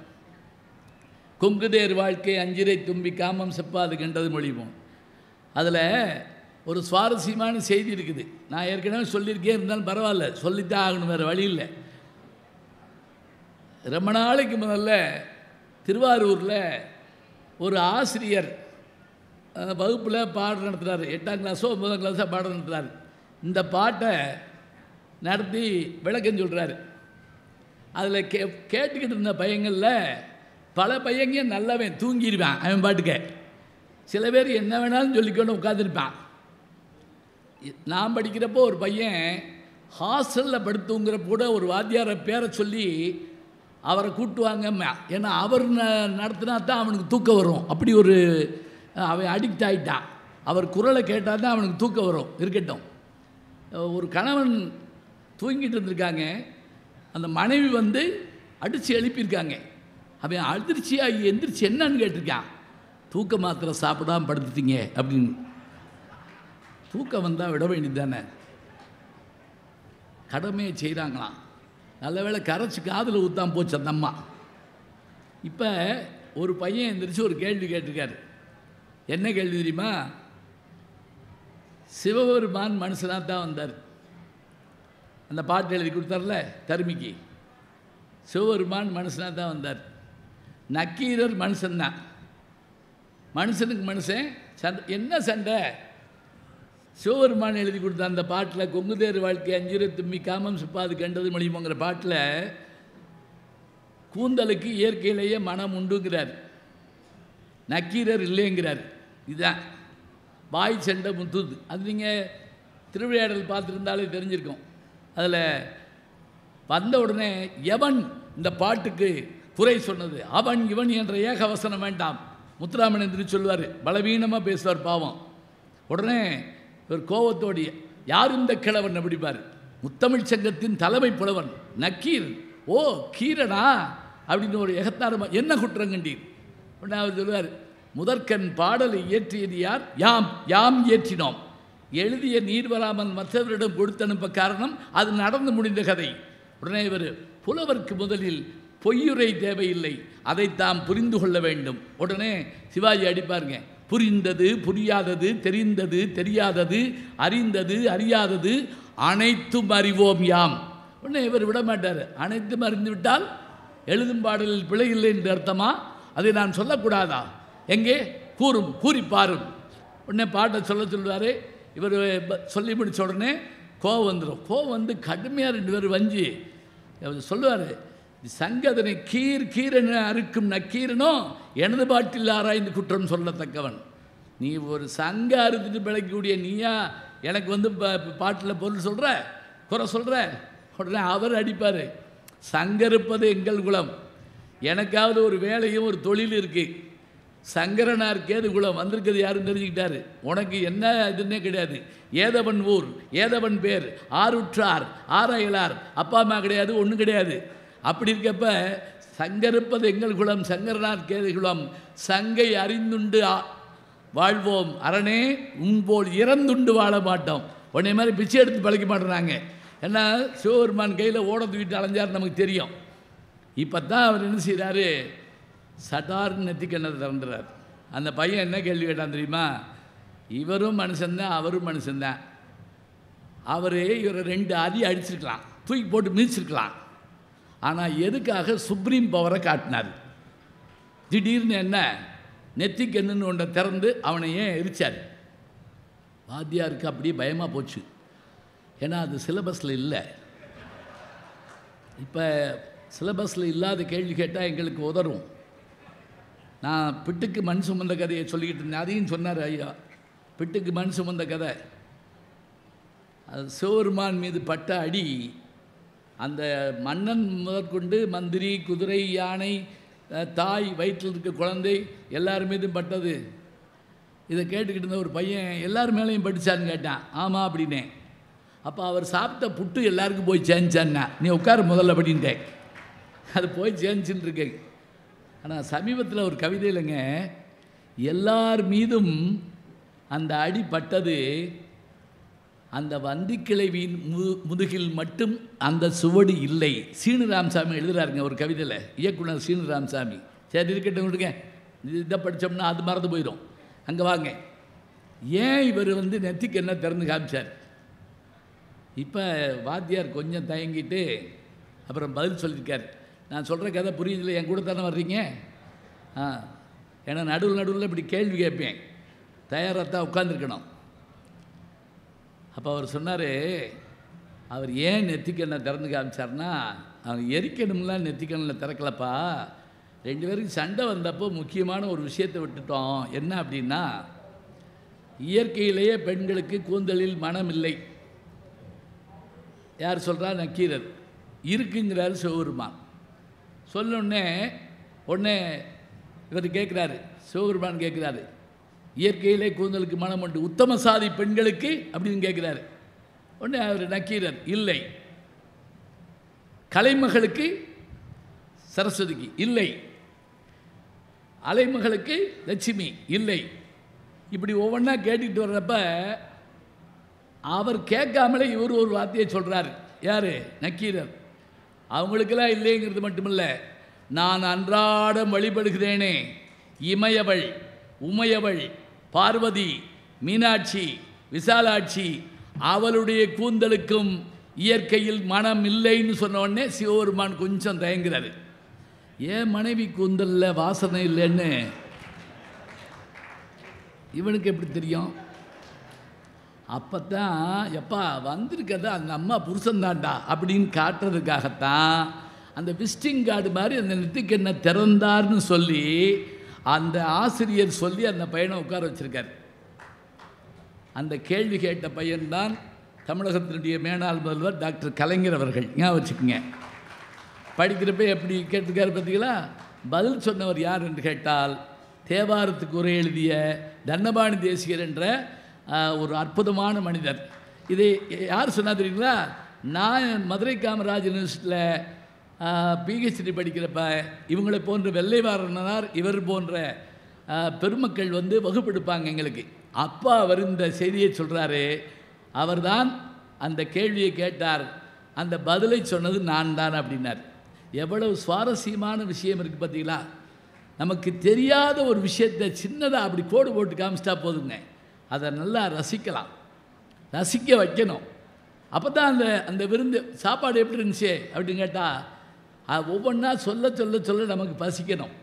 கொங்குதேர் வாழ்க்கை அஞ்சிரை தும்பி காமம் செப்பாது கண்டது மொழிவோம். அதில் ஒரு சுவாரஸ்யமான செய்தி இருக்குது. நான் ஏற்கனவே சொல்லியிருக்கேன், இருந்தாலும் பரவாயில்ல, சொல்லித்தான் ஆகணும், வேறு வழி இல்லை. ரொம்ப நாளைக்கு முதல்ல திருவாரூரில் ஒரு ஆசிரியர் வகுப்பில் பாடம் நடத்துகிறார். 8ஆம் கிளாஸோ 9ஆம் கிளாஸோ பாடம் நடத்துகிறார். இந்த பாட்டை நடத்தி விளக்கம் சொல்கிறாரு. அதில் கேட்டுக்கிட்டு இருந்த பையங்களில் பல பையங்க நல்லவன், தூங்கிடுவான் அவன் பாட்டுக்க. சில பேர் என்ன வேணாலும் சொல்லிக்கொண்டு உட்காந்துருப்பான். நான் படிக்கிறப்போ ஒரு பையன் ஹாஸ்டலில் படுத்துங்கிறப்ப கூட ஒரு வாத்தியாரை பேரை சொல்லி அவரை கூட்டுவாங்க. ஏன்னா அவர் நடத்தினா தான் அவனுக்கு தூக்கம் வரும். அப்படி ஒரு அவன் அடிக்ட் ஆகிட்டான். அவர் குரலை கேட்டால் தான் அவனுக்கு தூக்கம் வரும். இருக்கட்டும், ஒரு கணவன் தூங்கிட்டு இருந்திருக்காங்க, அந்த மனைவி வந்து அடித்து எழுப்பியிருக்காங்க. அவன் அதிர்ச்சியாகி எந்திரிச்சு என்னன்னு கேட்டிருக்கான். தூக்க மாத்திரை சாப்பிடாமல் படுத்துட்டீங்க அப்படின்னு. தூக்கம் வந்தால் விட வேண்டியது தானே, கடமையை செய்கிறாங்களாம். நல்ல வேளை கரைச்சி காதில் ஊற்றாம போச்சு அந்த அம்மா. இப்போ ஒரு பையன் எந்திரிச்சு ஒரு கேள்வி கேட்டிருக்காரு. என்ன கேள்வி தெரியுமா? சிவபெருமான் மனுஷனாக தான் வந்தார். அந்த பாட்டு எழுதி கொடுத்தார்ல தருமிக்கு, சிவபெருமான் மனுஷனாக தான் வந்தார். நக்கீரர் மனுஷன்தான். மனுஷனுக்கு மனுஷன் சண்டை. என்ன சண்டை? சிவபெருமான் எழுதி கொடுத்த அந்த பாட்டில் கொங்குதேர் வாழ்க்கை அஞ்சிரை தும்மி காமம் சிப்பாது கண்டது மொழிமோங்கிற பாட்டில் கூந்தலுக்கு இயற்கையிலேயே மனம் உண்டுங்கிறார், நக்கீரர் இல்லைங்கிறார். இதுதான் வாய் சண்டை முத்துது. அது நீங்கள் திருவிளையாடல் பார்த்துருந்தாலே தெரிஞ்சிருக்கும். அதில் வந்த உடனே எவன் இந்த பாட்டுக்கு குறை சொன்னது, அவன் இவன் என்ற ஏகவசனம் வேண்டாம். முத்துராமன் சொல்லுவார், பலவீனமாக பேசுவார் பாவம். உடனே ஒரு கோபத்தோடைய யார் இந்த கிழவன் அப்படிப்பார். முத்தமிழ் சங்கத்தின் தலைமை புலவன் நக்கீர், ஓ கீரனா அப்படின்னு ஒரு எகத்தாரமா, என்ன குற்றம் கண்டீர்? உடனே அவர் சொல்லுவார், முதற்கண் பாடலை இயற்றியது யார்? யாம் இயற்றினோம். எழுதிய நீர் வராமல் மற்றவரிடம் கொடுத்து அனுப்ப காரணம் அது நடந்து முடிந்த கதை. உடனே இவர், புலவர்க்கு முதலில் பொய்யுரை தேவையில்லை, அதை தாம் புரிந்து கொள்ள வேண்டும். உடனே சிவாஜி அடிப்பாருங்க, புரிந்தது புரியாதது, தெரிந்தது தெரியாதது, அறிந்தது அறியாதது அனைத்தும் அறிவோம் யாம். உடனே இவர் விட மாட்டார், அனைத்தும் அறிந்து விட்டால் எழுதும் பாடலில் பிழை இல்லை என்று அர்த்தமா? அதை நான் சொல்லக்கூடாதா? எங்கே கூறி பாரும். உடனே பாட்டை சொல்லுவார். இவர் சொல்லி முடித்த உடனே கோவம் வந்துடும். கோவம் வந்து கடுமையாக 2 பேர் வஞ்சி சொல்லுவார், சங்கதனை கீரென அறுக்கும் நக்கீரனோ எனது பாட்டில் ஆராய்ந்து குற்றம் சொல்லத்தக்கவன். நீ ஒரு சங்க அறுத்துட்டு பிழைக்கக்கூடிய நீயா எனக்கு வந்து பாட்டில் பொருள் சொல்கிற, குறை சொல்கிற? உடனே அவர் அடிப்பார், சங்க இருப்பது எங்கள் குலம், எனக்காவது ஒரு வேலையும் ஒரு தொழில் இருக்குது, சங்கரனார் கேது குலம் வந்திருக்கிறது யாருன்னு தெரிஞ்சுக்கிட்டாரு. உனக்கு என்ன இதுன்னே கிடையாது, ஏதவன் ஊர் ஏதவன் பேர் ஆருற்றார் ஆராயலார், அப்பா அம்மா கிடையாது, ஒன்றும் கிடையாது. அப்படி இருக்கப்ப சங்கருப்பது எங்கள் குலம், சங்கரனார் கேது குலம், சங்கை அறிந்துண்டு வாழ்வோம் அரணே, உன்போல் இறந்துண்டு வாழ மாட்டோம். உடனே மாதிரி பிச்சை எடுத்து பழக்க மாட்டேறாங்க. ஏன்னா சிவபெருமான் கையில் ஓட தூக்கிட்டு அலைஞ்சார் நமக்கு தெரியும். இப்போ தான் அவர் என்ன செய்கிறாரு, சட்டார்னு நெத்திக்கண்ணை திறந்துறார். அந்த பையன் என்ன கேள்வி கேட்டான் தெரியுமா? இவரும் மனுஷன்தான் அவரும் மனுஷன்தான், இவரை 2 அடி அடிச்சிருக்கலாம், தூக்கி போட்டு மிதிச்சிருக்கலாம். ஆனால் எதுக்காக சுப்ரீம் பவரை காட்டினார்? திடீர்னு என்ன நெத்திக்கண்ணுன்னு ஒன்றை திறந்து அவனை ஏன் எரிச்சார்? வாத்தியாருக்கு அப்படியே பயமாக போச்சு. ஏன்னா அது சிலபஸில் இல்லை. இப்போ சிலபஸில் இல்லாத கேள்வி கேட்டால் எங்களுக்கு உதறும். நான் பிட்டுக்கு மண் சுமந்த கதையை சொல்லிக்கிட்டு இருந்தேன், அதையும் சொன்னார் ஐயா. பிட்டுக்கு மண் சுமந்த கதை, அது சிவபெருமான் மீது பட்ட அடி, அந்த மன்னன் முதற்கொண்டு மந்திரி, குதிரை, யானை, தாய், வயிற்றில் இருக்க குழந்தை எல்லார் மீதும் பட்டது. இதை கேட்டுக்கிட்டு இருந்த ஒரு பையன், எல்லார் மேலேயும் படித்தான்னு கேட்டான். ஆமாம் அப்படின்னேன். அப்போ அவர் சாப்பிட்ட புட்டு எல்லாருக்கும் போய் சேர்ந்துச்சான்னா, நீ உட்கார முதல்ல அப்படின்ட்டேன். அது போய் சேர்ந்துச்சுன்னு இருக்கேன். ஆனால் சமீபத்தில் ஒரு கவிதையிலங்க, எல்லார் மீதும் அந்த அடி பட்டது, அந்த வந்திக்கிழவியின் முதுகில் மட்டும் அந்த சுவடு இல்லை. சீனு ராமசாமி எழுதுகிறாருங்க ஒரு கவிதையில், இயக்குனர் சீனு ராமசாமி. சரி இருக்கட்டும் விடுங்க, இதை படித்தோம்னா அது மறந்து போயிடும். அங்கே வாங்க, ஏன் இவர் வந்து நெத்திக்கு என்ன திறந்து காமிச்சார்? இப்போ வாத்தியார் கொஞ்சம் தயங்கிட்டு அப்புறம் பதில் சொல்லியிருக்கார். நான் சொல்கிற கதை புரியுதில்லை, என் கூட தானே வர்றீங்க? ஏன்னா நடுவில் இப்படி கேள்வி கேட்பேன், தயாராக தான் உட்காந்துருக்கணும். அப்போ அவர் சொன்னார், அவர் ஏன் நெத்திக்கண்ணை திறந்து காமிச்சார்னா, அவர் எரிக்கணும்லாம் நெத்திக்கண்ணில் திறக்கலப்பா, 2 பேருக்கு சண்டை வந்தப்போ முக்கியமான ஒரு விஷயத்தை விட்டுட்டோம். என்ன அப்படின்னா, இயற்கையிலேயே பெண்களுக்கு கூந்தலில் மனம் இல்லை. யார் சொல்கிறா? நக்கீரர். இருக்குங்கிறாரு சிவபெருமான். சொன்னோடனே இவர் கேட்குறாரு, சிவபெருமான் கேட்குறாரு, இயற்கையிலே கூந்தலுக்கு மனம் உண்டு, உத்தம சாதி பெண்களுக்கு அப்படின்னு கேட்குறாரு. உடனே அவர் நக்கீரர், இல்லை. கலைமகளுக்கு, சரஸ்வதிக்கு இல்லை, அலைமகளுக்கு லட்சுமி இல்லை. இப்படி ஒவ்வொன்றா கேட்டுக்கிட்டு வர்றப்ப அவர் கேட்காமலே இவர் ஒரு வார்த்தையை சொல்கிறார். யார்? நக்கீரர். அவங்களுக்கெல்லாம் இல்லைங்கிறது மட்டுமில்ல, நான் அன்றாடம் வழிபடுகிறேனே இமயவள், உமையவள், பார்வதி, மீனாட்சி, விசாலாட்சி, அவளுடைய கூந்தலுக்கும் இயற்கையில் மனம் இல்லைன்னு சொன்ன உடனே சிவபெருமான் கொஞ்சம் தயங்குறாரு. ஏன் மனைவி கூந்தலில் வாசனை இல்லைன்னு இவனுக்கு எப்படி தெரியும்? அப்போ தான், எப்பா வந்திருக்கத அந்த அம்மா புருஷன்தாண்டா அப்படின்னு காட்டுறதுக்காகத்தான் அந்த விசிட்டிங் கார்டு மாதிரி அந்த நெத்திக்கண்ணை திறந்தார்னு சொல்லி அந்த ஆசிரியர் சொல்லி அந்த பையனை உட்கார வச்சுருக்கார். அந்த கேள்வி கேட்ட பையன்தான் தமிழகத்தினுடைய மேனாள் முதல்வர் டாக்டர் கலைஞர் அவர்கள். ஞாபகம் வச்சுக்கோங்க. படிக்கிறப்ப எப்படி கேட்டிருக்காரு பார்த்தீங்களா? பதில் சொன்னவர் யார் என்று கேட்டால், தேவாரத்துக்கு உரை எழுதிய தண்டபாணி தேசிகர் என்ற ஒரு அற்புதமான மனிதர். இதை யார் சொன்னா தெரியுங்களா? நான் மதுரை காமராஜ் யூனிவர்சிட்டியில் பிஹெச்டி படிக்கிறப்ப இவங்களை போன்ற வெள்ளைவாரனார் இவர் போன்ற பெருமக்கள் வந்து வகுப்பெடுப்பாங்க எங்களுக்கு. அப்பா அவர் இந்த செய்தியை சொல்கிறாரு. அவர்தான் அந்த கேள்வியை கேட்டார், அந்த பதிலை சொன்னது நான் தான் அப்படின்னார். எவ்வளவு சுவாரஸ்யமான விஷயம் இருக்குது பார்த்தீங்களா? நமக்கு தெரியாத ஒரு விஷயத்தை சின்னதாக அப்படி கோடு போட்டு காமிச்சிட்டா போதுங்க, அதை நல்லா ரசிக்கலாம், ரசிக்க வைக்கணும். அப்போ தான் அந்த விருந்து சாப்பாடு எப்படி இருந்துச்சு அப்படின்னு கேட்டால் ஒவ்வொன்றா சொல்ல சொல்ல சொல்ல நமக்கு பசிக்கணும்.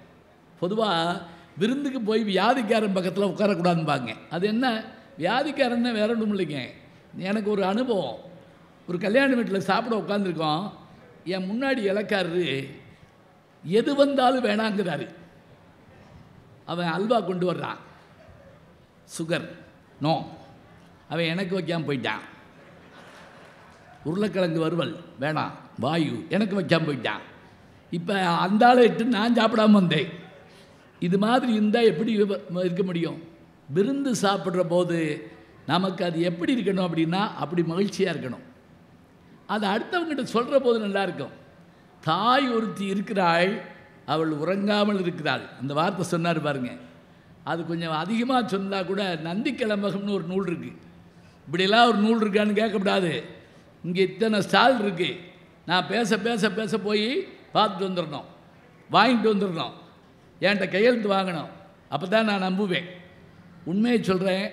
பொதுவாக விருந்துக்கு போய் வியாதிக்காரன் பக்கத்தில் உட்காரக்கூடாதுன்னு. அது என்ன வியாதிக்காரன்னு வேற ஒன்றும் இல்லைங்க. எனக்கு ஒரு அனுபவம். ஒரு கல்யாண வீட்டில் சாப்பிட உட்காந்துருக்கோம். என் முன்னாடி இலக்காரரு எது வந்தாலும் வேணாங்கிறாரு. அவன் அல்வா கொண்டு வர்றான், சுகர் நோ, அவன் எனக்கு வைக்காமல் போயிட்டான். உருளைக்கிழங்கு வறுவல் வேணாம், வாயு எனக்கு வைக்காமல் போயிட்டான். இப்போ அந்த ஆளை இட்டு நான் சாப்பிடாமல் வந்தேன். இது மாதிரி இருந்தால் எப்படி இருக்க முடியும்? விருந்து சாப்பிட்ற போது நமக்கு அது எப்படி இருக்கணும் அப்படின்னா, அப்படி மகிழ்ச்சியாக இருக்கணும். அது அடுத்தவங்ககிட்ட சொல்கிற போது நல்லாயிருக்கும். தாய் ஒருத்தி இருக்கிறாள், அவள் உறங்காமல் இருக்கிறாள், அந்த வார்த்தை சொன்னார் பாருங்க. அது கொஞ்சம் அதிகமாக சொன்னால் கூட நந்தி கிளம்பகம்னு ஒரு நூல் இருக்குது. இப்படியெல்லாம் ஒரு நூல் இருக்கான்னு கேட்கக்கூடாது. இங்கே இத்தனை ஸ்டால் இருக்குது. நான் பேச பேச பேச போய் பார்த்துட்டு வந்துடணும், வாங்கிட்டு வந்துடணும், என்கிட்ட கையெழுத்து வாங்கணும். அப்போ தான் நான் நம்புவேன். உண்மையை சொல்கிறேன்.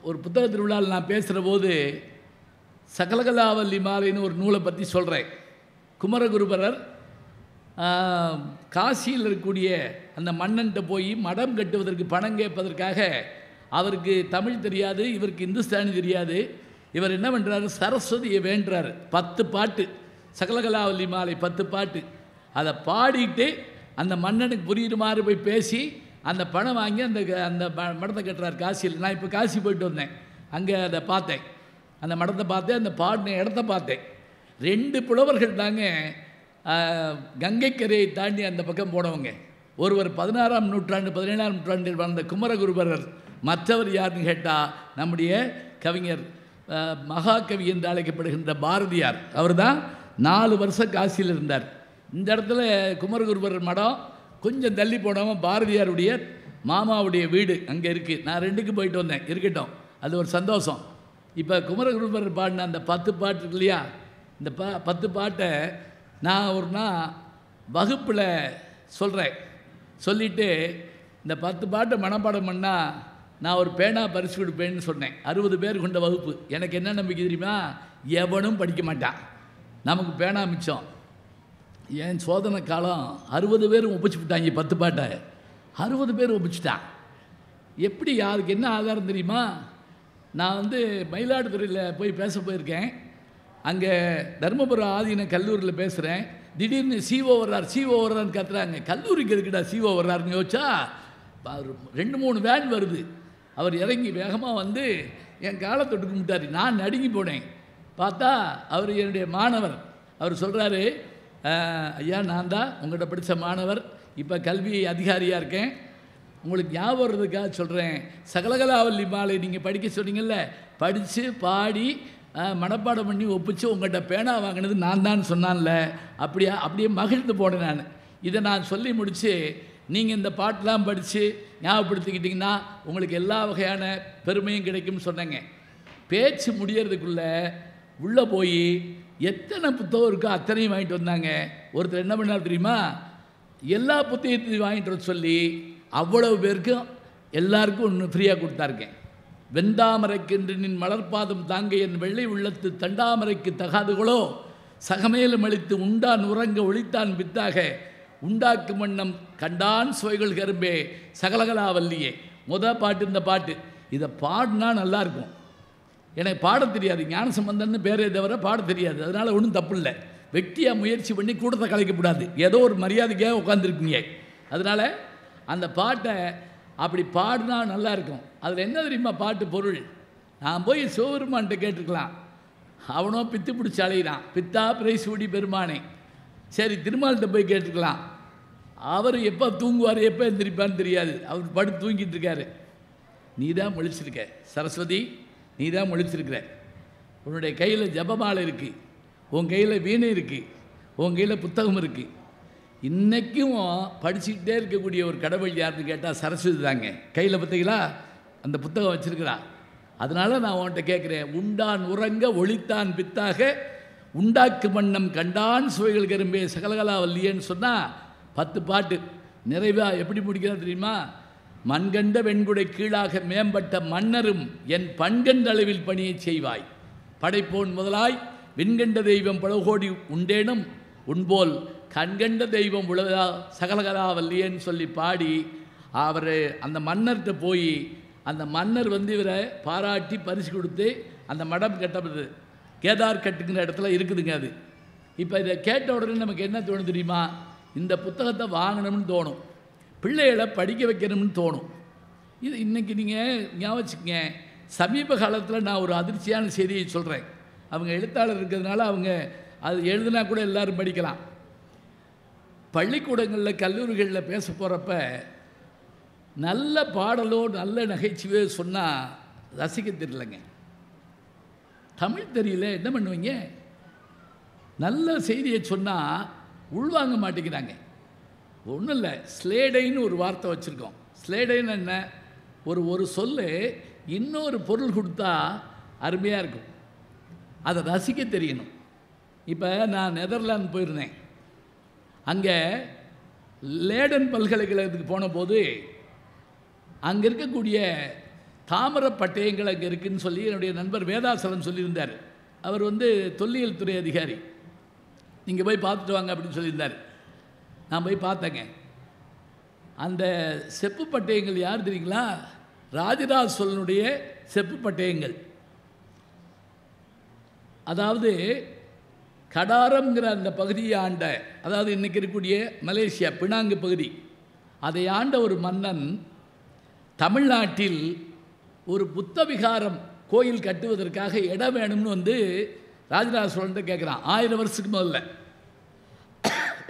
ஒரு புத்தக திருவிழாவில் நான் பேசுகிற போது சகலகலாவல்லி மாலைன்னு ஒரு நூலை பற்றி சொல்கிறேன். குமரகுருபரர் காசியில் இருக்கக்கூடிய அந்த மன்னன்கிட்ட போய் மடம் கட்டுவதற்கு பணம் கேட்பதற்காக, அவருக்கு தமிழ் தெரியாது, இவருக்கு இந்துஸ்தானி தெரியாது. இவர் என்ன பண்ணுறாரு, சரஸ்வதியை வேண்டுறாரு. 10 பாட்டு, சகலகலாவல்லி மாலை 10 பாட்டு. அதை பாடிட்டு அந்த மன்னனுக்கு புரியுற மாதிரி போய் பேசி அந்த பணம் வாங்கி அந்த மடத்தை கட்டுறார் காசியில். நான் இப்போ காசி போயிட்டு வந்தேன், அங்கே அதை பார்த்தேன், அந்த மடத்தை பார்த்தேன், அந்த பாடின இடத்த பார்த்தேன். 2 புலவர்கள் தாங்க கங்கைக்கரையை தாண்டி அந்த பக்கம் போனவங்க. ஒருவர் 16ஆம் நூற்றாண்டு 17ஆம் நூற்றாண்டில் வாழ்ந்த குமரகுருபரர். மற்றவர் யாருன்னு கேட்டால் நம்முடைய கவிஞர் மகாகவி என்று அழைக்கப்படுகின்ற பாரதியார். அவர் தான் 4 வருஷம் காசியில் இருந்தார். இந்த இடத்துல குமரகுருபரர் மடம் கொஞ்சம் தள்ளி போடாமல் பாரதியாருடைய மாமாவுடைய வீடு அங்கே இருக்குது. நான் 2க்கு போயிட்டு வந்தேன். இருக்கட்டும், அது ஒரு சந்தோஷம். இப்போ குமரகுருபரர் பாடின அந்த 10 பாட்டு இருக்கு இல்லையா, இந்த 10 பாட்டை நான் ஒரு நாள் வகுப்பில் சொல்கிறேன். சொல்லிவிட்டு இந்த 10 பாட்டை மனப்பாடம் பண்ணால் நான் ஒரு பேனா பரிசு கொடுப்பேன்னு சொன்னேன். 60 பேர் கொண்ட வகுப்பு. எனக்கு என்ன நம்பிக்கை தெரியுமா? எவனும் படிக்க மாட்டான், நமக்கு பேனா மிச்சம். என் சோதனை காலம் 60 பேரும் ஒப்பிச்சு விட்டாங்க 10 பாட்டை. 60 பேர் ஒப்பிச்சுட்டான். எப்படி, யாருக்கு என்ன ஆதாரம் தெரியுமா? நான் வந்து மயிலாடுதுறையில் போய் பேச போயிருக்கேன். அங்கே தர்மபுரம் ஆதீன கல்லூரியில் பேசுகிறேன். திடீர்னு சிஓ வர்றான்னு கத்துறாங்க. கல்லூரிக்கு இருக்குடா சிஓ வர்றாருன்னு யோசிச்சா 2-3 வேன் வருது. அவர் இறங்கி வேகமாக வந்து என் காலை தொட்டு கும்பிட்டாரு. நான் நடுங்கி போனேன். பார்த்தா அவர் என்னுடைய மாணவர். அவர் சொல்கிறாரு, ஐயா நான் தான் உங்கள்கிட்ட படித்த மாணவர், இப்போ கல்வி அதிகாரியாக இருக்கேன். உங்களுக்கு ஞாபகம் வர்றதுக்காக சொல்கிறேன், சகலகலாவல்லி மாலை நீங்கள் படிக்க சொன்னீங்கல்ல, படித்து பாடி மனப்பாடம் பண்ணி ஒப்பிச்சு உங்கள்கிட்ட பேனா வாங்கினது நான் தான் சொன்னான்ல, அப்படியே மகிழ்ந்து போனேன் நான். இதை நான் சொல்லி முடித்து நீங்கள் இந்த பாட்டெலாம் படித்து ஞாபகப்படுத்திக்கிட்டிங்கன்னா உங்களுக்கு எல்லா வகையான பெருமையும் கிடைக்கும்னு சொன்னேங்க. பேச்சு முடியறதுக்குள்ளே உள்ளே போய் எத்தனை புத்தகம் இருக்கோ அத்தனையும் வாங்கிட்டு வந்தாங்க. ஒருத்தர் என்ன பண்ணார் தெரியுமா? எல்லா புத்தகத்தையும் வாங்கிட்டு வர சொல்லி அவ்வளவு பேருக்கும் எல்லாருக்கும் ஒன்று ஃப்ரீயாக கொடுத்தாருக்கேன். வெந்தாமரைக்கென்று நின் மலர்பாதம் தாங்க என் வெள்ளை உள்ளத்து தண்டாமரைக்கு தகாதுகளோ, சகமேலும் அளித்து உண்டான் உறங்க ஒளித்தான் வித்தாக உண்டாக்கும் வண்ணம் கண்டான் சுவைகள் கரும்பே சகலகலாவல்லியே. பாட்டு இந்த பாட்டு. இதை பாடினா நல்லாயிருக்கும். எனக்கு பாட தெரியாது, ஞானசம்பந்தன்னு பேரே தவிர பாட தெரியாது. அதனால் ஒன்றும் தப்பு இல்லை. வெட்டியாக முயற்சி பண்ணி கூட்டத்தை கலைக்கக்கூடாது. ஏதோ ஒரு மரியாதைக்காக உட்காந்துருக்கீங்க. அதனால் அந்த பாட்டை அப்படி பாடினா நல்லாயிருக்கும். அதில் என்ன தெரியுமா பாட்டு பொருள்? நான் போய் சிவபெருமான்கிட்ட கேட்டுருக்கலாம். அவனோ பித்து பிடிச்சி அலையிறான், பித்தா பிரைசூடி பெருமானே. சரி, திருமால்கிட்ட போய் கேட்டுருக்கலாம். அவர் எப்போ தூங்குவார், எப்போ எந்திரிப்பான்னு தெரியாது, அவர் படுத்து தூங்கிட்டு இருக்காரு. நீ தான் முழிச்சிருக்க சரஸ்வதி, நீ தான் முழிச்சிருக்கிற. உன்னுடைய கையில் ஜபமாலை இருக்குது, உன் கையில் வீணை இருக்குது, உன் கையில் புத்தகம் இருக்குது. இன்றைக்கும் படிச்சுக்கிட்டே இருக்கக்கூடிய ஒரு கடவுள் யாருன்னு கேட்டால் சரஸ்வதி தாங்க. கையில் பார்த்தீங்களா அந்த புத்தகம் வச்சுருக்கிறா. அதனால் நான் உன்கிட்ட கேட்குறேன், உண்டான் உறங்க ஒளித்தான் பித்தாக உண்டாக்கு மன்னம் கண்டான் சுவைகள் கரும்பே சகலகலா வல்லியேன்னு சொன்னால் 10 பாட்டு நிறைவாக எப்படி முடிக்கிறா தெரியுமா? மண்கண்ட வெண்குடை கீழாக மேம்பட்ட மன்னரும் என் பண்கண்ட அளவில் பணியை செய்வாய். படைப்போன் முதலாய் விண்கண்ட தெய்வம் பலகோடி உண்டேனும் உன்போல் கண்கண்ட தெய்வம் உலகா சகலகலா வல்லியேன்னு சொல்லி பாடி அவர் அந்த மன்னர்கிட்ட போய் அந்த மன்னர் இவரை பாராட்டி பரிசு கொடுத்து அந்த மடம் கட்டப்படுது. கேதார் கட்டுங்கிற இடத்துல இருக்குதுங்க அது. இப்போ இதை கேட்ட உடனே நமக்கு என்ன தோணும் தெரியுமா? இந்த புத்தகத்தை வாங்கணும்னு தோணும், பிள்ளைகளை படிக்க வைக்கணும்னு தோணும். இது இன்றைக்கி நீங்கள் ஞாபகம் வச்சுக்கங்க. சமீப காலத்தில் நான் ஒரு அதிர்ச்சியான செய்தியை சொல்கிறேன். அவங்க எழுத்தாளர் இருக்கிறதுனால அவங்க அது எழுதுனா கூட எல்லோரும் படிக்கலாம். பள்ளிக்கூடங்களில் கல்லூரிகளில் பேச போகிறப்ப நல்ல பாடலோ நல்ல நகைச்சுவையோ சொன்னால் ரசிக்க தெரியலைங்க. தமிழ் தெரியல, என்ன பண்ணுவீங்க? நல்ல செய்தியை சொன்னால் உள்வாங்க மாட்டேங்கிறாங்க. ஒன்றும் இல்லை, ஸ்லேடைன்னு ஒரு வார்த்தை வச்சுருக்கோம். ஸ்லேடைன்னு என்ன? ஒரு சொல்லு இன்னொரு பொருள் கொடுத்தா அருமையாக இருக்கும், அதை ரசிக்க தெரியணும். இப்போ நான் நெதர்லாந்து போயிருந்தேன். அங்கே லேடன் பல்கலைக்கழகத்துக்கு போன போது அங்கே இருக்கக்கூடிய தாமர பட்டயங்கள் அங்கே இருக்குதுன்னு சொல்லி என்னுடைய நண்பர் வேதாசலம் சொல்லியிருந்தார். அவர் தொல்லியல் துறை அதிகாரி. நீங்கள் போய் பார்த்துட்டு வாங்க அப்படின்னு சொல்லியிருந்தார். நான் போய் பார்த்தேங்க. அந்த செப்பு பட்டயங்கள் யார் தெரியுங்களா? ராஜராஜ சோழனுடைய செப்பு பட்டயங்கள். அதாவது கடாரம்ங்கிற அந்த பகுதியை ஆண்ட, அதாவது இன்றைக்கி இருக்கக்கூடிய மலேசியா பினாங்கு பகுதி, அதை ஆண்ட ஒரு மன்னன் தமிழ்நாட்டில் ஒரு புத்த விகாரம் கோயில் கட்டுவதற்காக இடம் வேணும்னு ராஜராஜ சோழன்ட்ட கேட்குறான். 1000 வருஷத்துக்கு முதல்ல.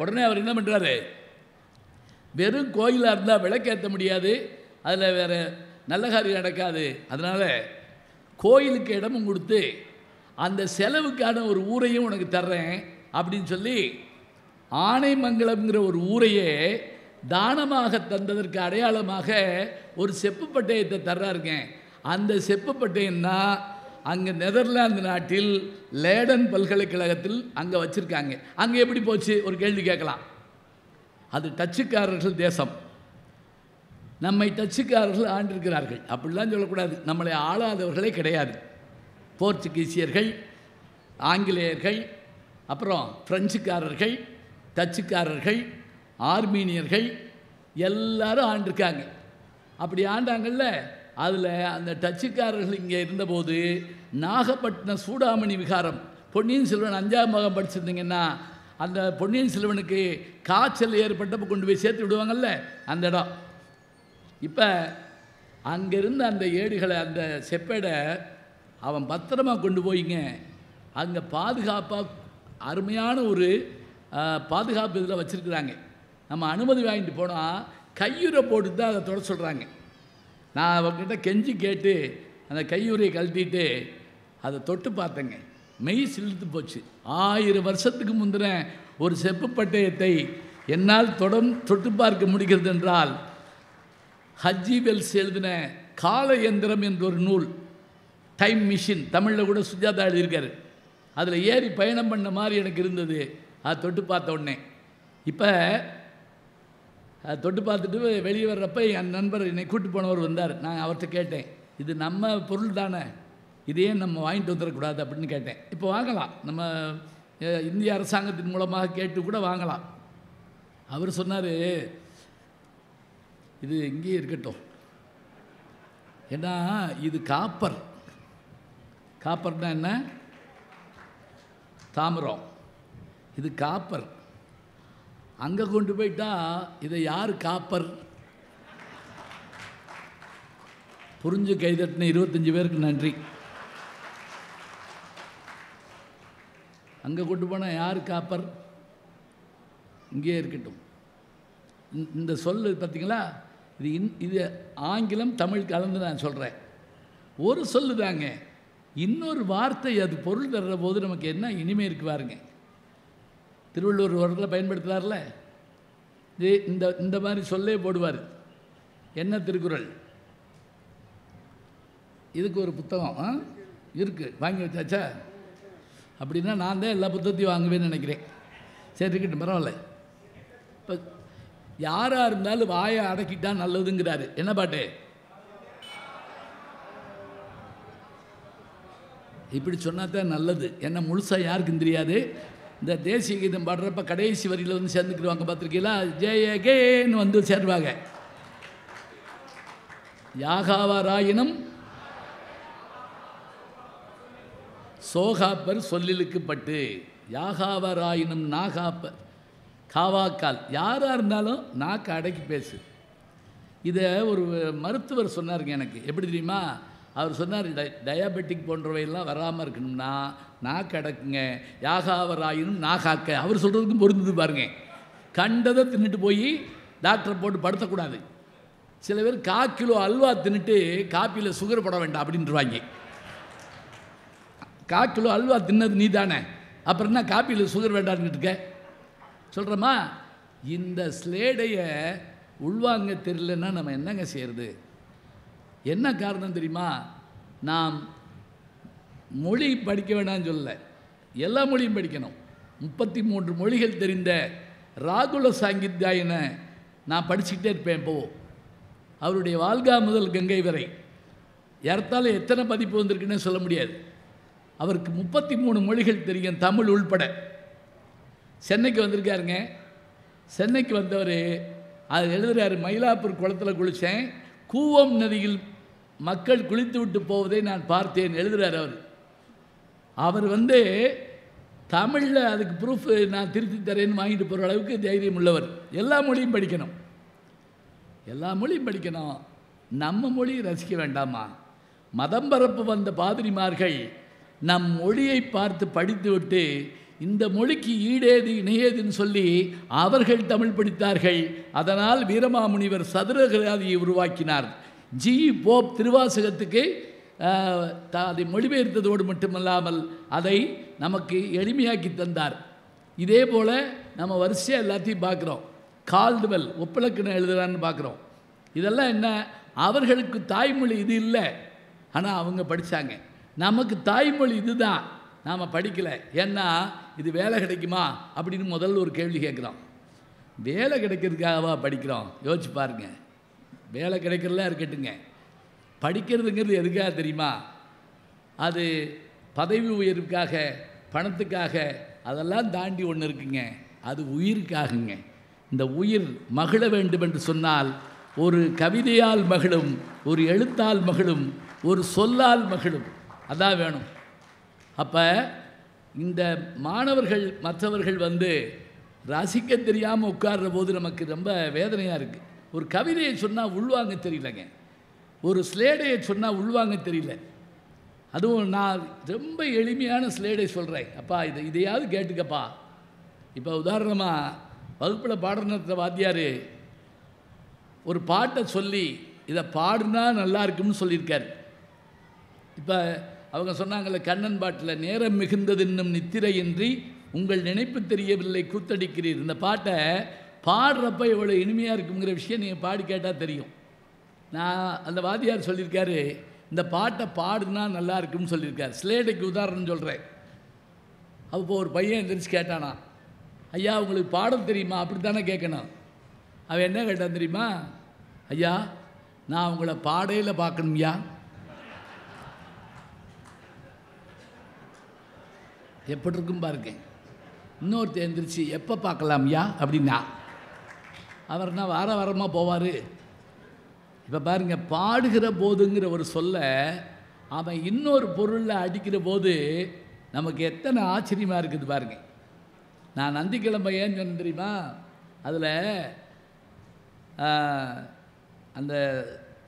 உடனே அவர் என்ன பண்ணுறாரு? வெறும் கோயிலாக இருந்தால் விளக்கேற்ற முடியாது, அதில் வேறு நல்ல காரியம் நடக்காது, அதனால் கோயிலுக்கு இடமும் கொடுத்து அந்த செலவுக்கான ஒரு ஊரையும் உனக்கு தர்றேன் அப்படின்னு சொல்லி ஆனைமங்கலம்ங்கிற ஒரு ஊரையே தானமாக தந்ததற்கு அடையாளமாக ஒரு செப்பு பட்டயத்தை தர்றாருங்க. அந்த செப்பு பட்டயம்னா அங்கே நெதர்லாந்து நாட்டில் லேடன் பல்கலைக்கழகத்தில் அங்கே வச்சுருக்காங்க. அங்கே எப்படி போச்சு ஒரு கேள்வி கேட்கலாம். அது டச்சுக்காரர்கள் தேசம், நம்மை டச்சுக்காரர்கள் ஆண்டிருக்கிறார்கள். அப்படிலாம் சொல்லக்கூடாது. நம்மளை ஆளாதவர்களே கிடையாது. போர்ச்சுகீசியர்கள், ஆங்கிலேயர்கள், அப்புறம் பிரெஞ்சுக்காரர்கள், டச்சுக்காரர்கள், ஆர்மீனியர்கள் எல்லாரும் ஆண்டிருக்காங்க. அப்படி ஆண்டாங்கள்ல. அதில் அந்த டச்சுக்காரர்கள் இங்கே இருந்தபோது நாகப்பட்டினம் சூடாமணி விகாரம், பொன்னியின் செல்வன் 5ஆம் பாகம் படிச்சிருந்தீங்கன்னா அந்த பொன்னியின் செல்வனுக்கு காய்ச்சல் ஏற்பட்டப்போ கொண்டு போய் சேர்த்து விடுவாங்கள்ல அந்த இடம். இப்போ அங்கேருந்து அந்த ஏடுகளை அந்த செப்பேடை அவன் பத்திரமாக கொண்டு போயிங்க அங்கே பாதுகாப்பாக அருமையான ஒரு பாதுகாப்பு இதில் வச்சுருக்குறாங்க. நம்ம அனுமதி வாங்கிட்டு போனால் கையுறை போட்டு தான் அதை தொட சொல்கிறாங்க. நான் அவங்ககிட்ட கெஞ்சி கேட்டு அந்த கையுறையை கழட்டிட்டு அதை தொட்டு பார்த்தேங்க. மெய் சிலிர்த்து போச்சு. 1000 வருஷத்துக்கு முந்தின ஒரு செப்பு பட்டயத்தை என்னால் தொட்டு பார்க்க முடிகிறது என்றால் ஹஜ்ஜி வெல்ஸ் எழுதின கால இயந்திரம் என்ற ஒரு நூல், டைம் மிஷின், தமிழில் கூட சுஜாதா எழுதியிருக்காரு. அதில் ஏறி பயணம் பண்ண மாதிரி எனக்கு இருந்தது அதை தொட்டு பார்த்த உடனே. இப்போ தொட்டு பார்த்துட்டு வெளியே வர்றப்ப என் நண்பர் என்னை கூட்டு போனவர் வந்தார். நான் அவர்கிட்ட கேட்டேன், இது நம்ம பொருள் தானே, இதையே நம்ம வாங்கிட்டு வந்துடக்கூடாது அப்படின்னு கேட்டேன். இப்போ வாங்கலாம், நம்ம இந்திய அரசாங்கத்தின் மூலமாக கேட்டு கூட வாங்கலாம். அவர் சொன்னார், இது இங்கேயே இருக்கட்டும், ஏன்னா இது காப்பர். காப்பர்னா என்ன? தாமிரம். இது காப்பர். அங்கே கொண்டு போயிட்டா இதை யார் காப்பர்? புரிஞ்சு கைதட்டின 25 பேருக்கு நன்றி. அங்கே கொண்டு போனால் யார் காப்பர்? இங்கே இருக்கட்டும். இந்த சொல் பார்த்தீங்களா, இது ஆங்கிலம் தமிழ் கலந்து நான் சொல்கிறேன். ஒரு சொல்லு தாங்க, இன்னொரு வார்த்தை அது பொருள் தர்ற போது நமக்கு என்ன இனிமே இருக்கு பாருங்க. திருவள்ளுவர் ஒரு இடத்துல பயன்படுத்துகிறார்ல, இந்த மாதிரி சொல்லே போடுவார். என்ன திருக்குறள்? இதுக்கு ஒரு புத்தகம் இருக்குது, வாங்கி வச்சாச்சா? அப்படின்னா நான் தான் எல்லா புத்தகத்தையும் வாங்குவேன்னு நினைக்கிறேன். சரி, இருக்கட்டும், பரவாயில்ல. இப்போ யாராக இருந்தாலும் வாயை அடக்கிட்டா நல்லதுங்கிறாரு. என்ன பாட்டு? இப்படி சொன்னா தான் நல்லது. என்ன முழுசாக யாருக்கும் தெரியாது. இந்த தேசிய கீதம் பாடுறப்ப கடைசி வரியில் வந்து சேர்ந்துக்கிடுவாங்க, பார்த்துருக்கீங்களா? ஜெயகேன்னு வந்து சேருவாங்க. யாகாவராயினும் சோகாப்பர் சொல்லிலுக்கு பட்டு, யாகாவராயினும் நாகாப்பர் காவாக்கால். யாராக இருந்தாலும் நாக்கு அடக்கி பேசு. இதை ஒரு மருத்துவர் சொன்னாருங்க எனக்கு. எப்படி தெரியுமா? அவர் சொன்னார், டயாபெட்டிக் போன்றவையெல்லாம் வராமல் இருக்கணும்னா நாக்கு அடக்குங்க, யாகாவராயினும் நாகாக்க. அவர் சொல்கிறதுக்கும் பொருந்தது பாருங்க. கண்டதை தின்னுட்டு போய் டாக்டரை போட்டு படுத்தக்கூடாது. சில பேர் 1/4 கிலோ அல்வா தின்னுட்டு காப்பியில் சுகர் போட வேண்டாம் அப்படின்ட்டுருவாங்க. 1/4 கிலோ அல்வா தின்னது நீ தானே, அப்புறம் என்ன காப்பியில் சுகர் வேண்டான்னு இருக்க சொல்கிறோமா? இந்த ஸ்லேடையை உள்வாங்க தெரியலன்னா நம்ம என்னங்க செய்கிறது? என்ன காரணம் தெரியுமா? நாம் மொழி படிக்க வேண்டாம்னு சொல்லலை, எல்லா மொழியும் படிக்கணும். 33 மொழிகள் தெரிந்த ராகுல சாங்கித்யாயனை நான் படிச்சுக்கிட்டே இருப்பேன். இப்போது அவருடைய வாழ்கா முதல் கங்கை வரை ஏறத்தாழ எத்தனை பதிப்பு வந்திருக்குன்னு சொல்ல முடியாது. அவருக்கு 33 மொழிகள் தெரியும், தமிழ் உள்பட. சென்னைக்கு வந்திருக்காருங்க. சென்னைக்கு வந்தவர் அது எழுதுகிறாரு, மயிலாப்பூர் குளத்தில் குளித்தேன், கூவம் நதியில் மக்கள் குளித்து விட்டு போவதை நான் பார்த்தேன் எழுதுகிறார் அவர். அவர் வந்து தமிழில் அதுக்கு ப்ரூஃப் நான் திருத்தி தரேன்னு வாங்கிட்டு போகிற அளவுக்கு தைரியம் உள்ளவர். எல்லா மொழியும் படிக்கணும், எல்லா மொழியும் படிக்கணும். நம்ம மொழியை ரசிக்க வேண்டாமா? மதம் பரப்பு வந்த பாதிரிமார்கள் நம் மொழியை பார்த்து படித்துவிட்டு இந்த மொழிக்கு ஈடேது இணையேதுன்னு சொல்லி அவர்கள் தமிழ் படித்தார்கள். அதனால் வீரமாமுனிவர் சதுரகிராதியை உருவாக்கினார். ஜி போப் திருவாசகத்துக்கு அதை மொழிபெயர்த்ததோடு மட்டுமல்லாமல் அதை நமக்கு எளிமையாக்கி தந்தார். இதே போல் நம்ம வரிசையாக எல்லாத்தையும் பார்க்குறோம். கால்டுவெல் ஒப்பிலக்கணம் எழுதுறான்னு பார்க்குறோம். இதெல்லாம் என்ன? அவர்களுக்கு தாய்மொழி இது இல்லை, ஆனால் அவங்க படித்தாங்க. நமக்கு தாய்மொழி இதுதான், நாம் படிக்கலை. ஏன்னா இது வேலை கிடைக்குமா அப்படின்னு முதல்ல ஒரு கேள்வி கேட்குறோம். வேலை கிடைக்கிறதுக்காகவா படிக்கிறோம்? யோசிச்சு பாருங்க. வேலை கிடைக்கிறதெல்லாம் இருக்கட்டுங்க, படிக்கிறதுங்கிறது எதுக்காக தெரியுமா? அது பதவி உயர்வுக்காக, பணத்துக்காக, அதெல்லாம் தாண்டி ஒன்று இருக்குங்க. அது உயிருக்காகுங்க. இந்த உயிர் மகிழ வேண்டும் என்று சொன்னால் ஒரு கவிதையால் மகிழும், ஒரு எழுத்தால் மகிழும், ஒரு சொல்லால் மகிழும். அதான் வேணும். அப்போ இந்த மாணவர்கள் மற்றவர்கள் வந்து ரசிக்க தெரியாமல் உட்கார்ற போது நமக்கு ரொம்ப வேதனையாக இருக்குது. ஒரு கவிதையை சொன்னால் உள்வாங்க தெரியலங்க, ஒரு ஸ்லேடையை சொன்னால் உள்வாங்க தெரியல. அதுவும் நான் ரொம்ப எளிமையான ஸ்லேடை சொல்கிறேன். அப்பா இதையாவது கேட்டுக்கப்பா. இப்போ உதாரணமாக வகுப்பில் பாடம் நடத்துகிற வாத்தியார் ஒரு பாட்டை சொல்லி இதை பாடுனா நல்லா இருக்கும்னு சொல்லியிருக்கார். இப்போ அவங்க சொன்னாங்கள்ல, கண்ணன் பாட்டில் நேரம் மிகுந்தது இன்னும் நித்திரையின்றி உங்கள் நினைப்பு தெரியவில்லை கூத்தடிக்கிறீர். இந்த பாட்டை பாடுறப்ப எவ்வளோ இனிமையாக இருக்குங்கிற விஷயம் நீங்கள் பாடி கேட்டால் தெரியும். நான் அந்த வாத்தியார் சொல்லியிருக்காரு, இந்த பாட்டை பாடுனா நல்லா இருக்குன்னு சொல்லியிருக்காரு. ஸ்லேடைக்கு உதாரணம் சொல்கிறேன். அப்போ ஒரு பையன் எந்திரிச்சு கேட்டானா, ஐயா உங்களுக்கு பாடம் தெரியுமா? அப்படி தானே கேட்கணும். அவன் என்ன கேட்டான் தெரியுமா? ஐயா நான் உங்களை பாடையில் பார்க்கணும்யா. எப்படி இருக்கும் பாருங்க. இன்னொருத்தர் எந்திரிச்சு எப்போ பார்க்கலாம்யா அப்படின்னா அவர்னா வாரமாக போவார். இப்போ பாருங்க, பாடுகிற போதுங்கிற ஒரு சொல்ல அவன் இன்னொரு பொருளில் அடிக்கிற போது நமக்கு எத்தனை ஆச்சரியமாக இருக்குது பாருங்க. நான் நந்திக்கிழமை ஏன்னு சொன்னேன் தெரியுமா? அதில் அந்த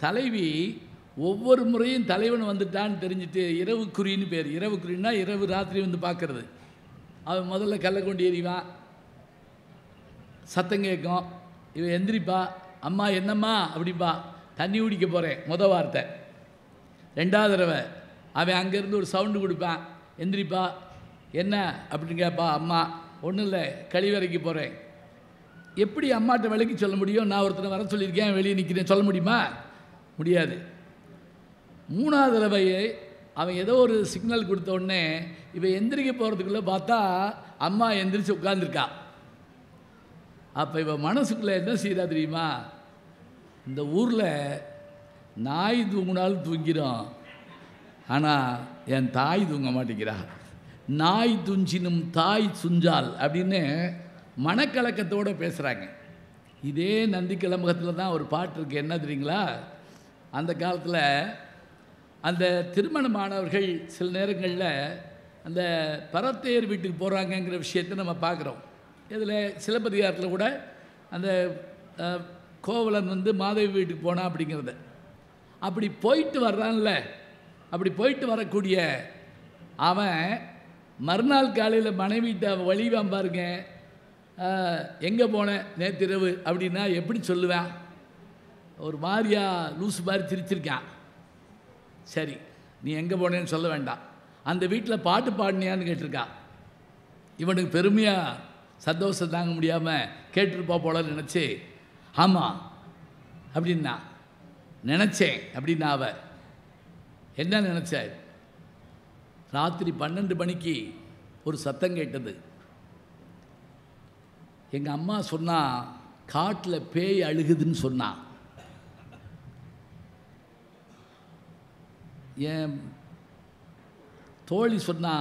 தலைவி ஒவ்வொரு முறையும் தலைவன் வந்துட்டான்னு தெரிஞ்சுட்டு இரவு குறின்னு பேர். இரவு குறின்னா இரவு ராத்திரி வந்து பார்க்குறது. அவன் முதல்ல கல்லை கொண்டு எறிவான், சத்தம் கேட்கும், இவன் எந்திரிப்பா, அம்மா என்னம்மா அப்படிப்பா, தண்ணி குடிக்க போகிறேன் வார்த்தை. 2வது தடவை அவன் அங்கேருந்து ஒரு சவுண்டு கொடுப்பான், எந்திரிப்பா என்ன அப்படின்னு கேட்பா, அம்மா ஒன்றும் இல்லை கழிவறைக்கு போகிறேன். எப்படி அம்மாட்ட விலைக்கு சொல்ல முடியும்? நான் ஒருத்தனை வர சொல்லியிருக்கேன், வெளியே நிற்கிறேன், சொல்ல முடியுமா? முடியாது. 3வது தடவை அவன் ஏதோ ஒரு சிக்னல் கொடுத்த உடனே இவன் எந்திரிக்க போகிறதுக்குள்ளே பார்த்தா அம்மா எந்திரிச்சு உட்காந்துருக்கா. அப்போ இவன் மனசுக்குள்ளே என்ன செய்கிறா தெரியுமா? இந்த ஊரில் நாய் தூங்கினாலும் தூங்கிறோம், ஆனால் என் தாய் தூங்க மாட்டேங்கிறா. நாய் துஞ்சினும் தாய் சுஞ்சால் அப்படின்னு மனக்கலக்கத்தோடு பேசுகிறாங்க. இதே நந்தி கிளம்பகத்தில் தான் ஒரு பாட்டு இருக்குது, என்ன தெரியுங்களா? அந்த காலத்தில் அந்த திருமணமானவர்கள் சில நேரங்களில் அந்த பரத்தையர் வீட்டுக்கு போகிறாங்கங்கிற விஷயத்தை நம்ம பார்க்குறோம். இதில் சிலப்பதிகாரத்தில் கூட அந்த கோவலன் மாதவி வீட்டுக்கு போனான் அப்படிங்கிறத. அப்படி போயிட்டு வர்றான்ல, அப்படி போயிட்டு வரக்கூடிய அவன் மறுநாள் காலையில் மனைவிட்ட வழிவான் பாருங்க, எங்கே போனேன் நேற்றிரவு அப்படின்னா எப்படி சொல்லுவேன்? ஒரு மாதிரியா லூசு மாதிரி சிரிச்சிருக்கான். சரி, நீ எங்கே போனேன்னு சொல்ல வேண்டாம், அந்த வீட்டில் பாட்டு பாடினியான்னு கேட்டிருக்கான். இவனுக்கு பெருமையாக சந்தோஷம் தாங்க முடியாமல் கேட்டுருப்பா போல நினச்சி, ஆமாம் அப்படின்னா நினச்சேன் அப்படின்னா அவ என்ன நினச்ச? ராத்திரி 12 மணிக்கு ஒரு சத்தம் கேட்டது. எங்கள் அம்மா சொன்னா காட்டில் பேய் அழுகுதுன்னு சொன்னான். என் தோழி சொன்னா,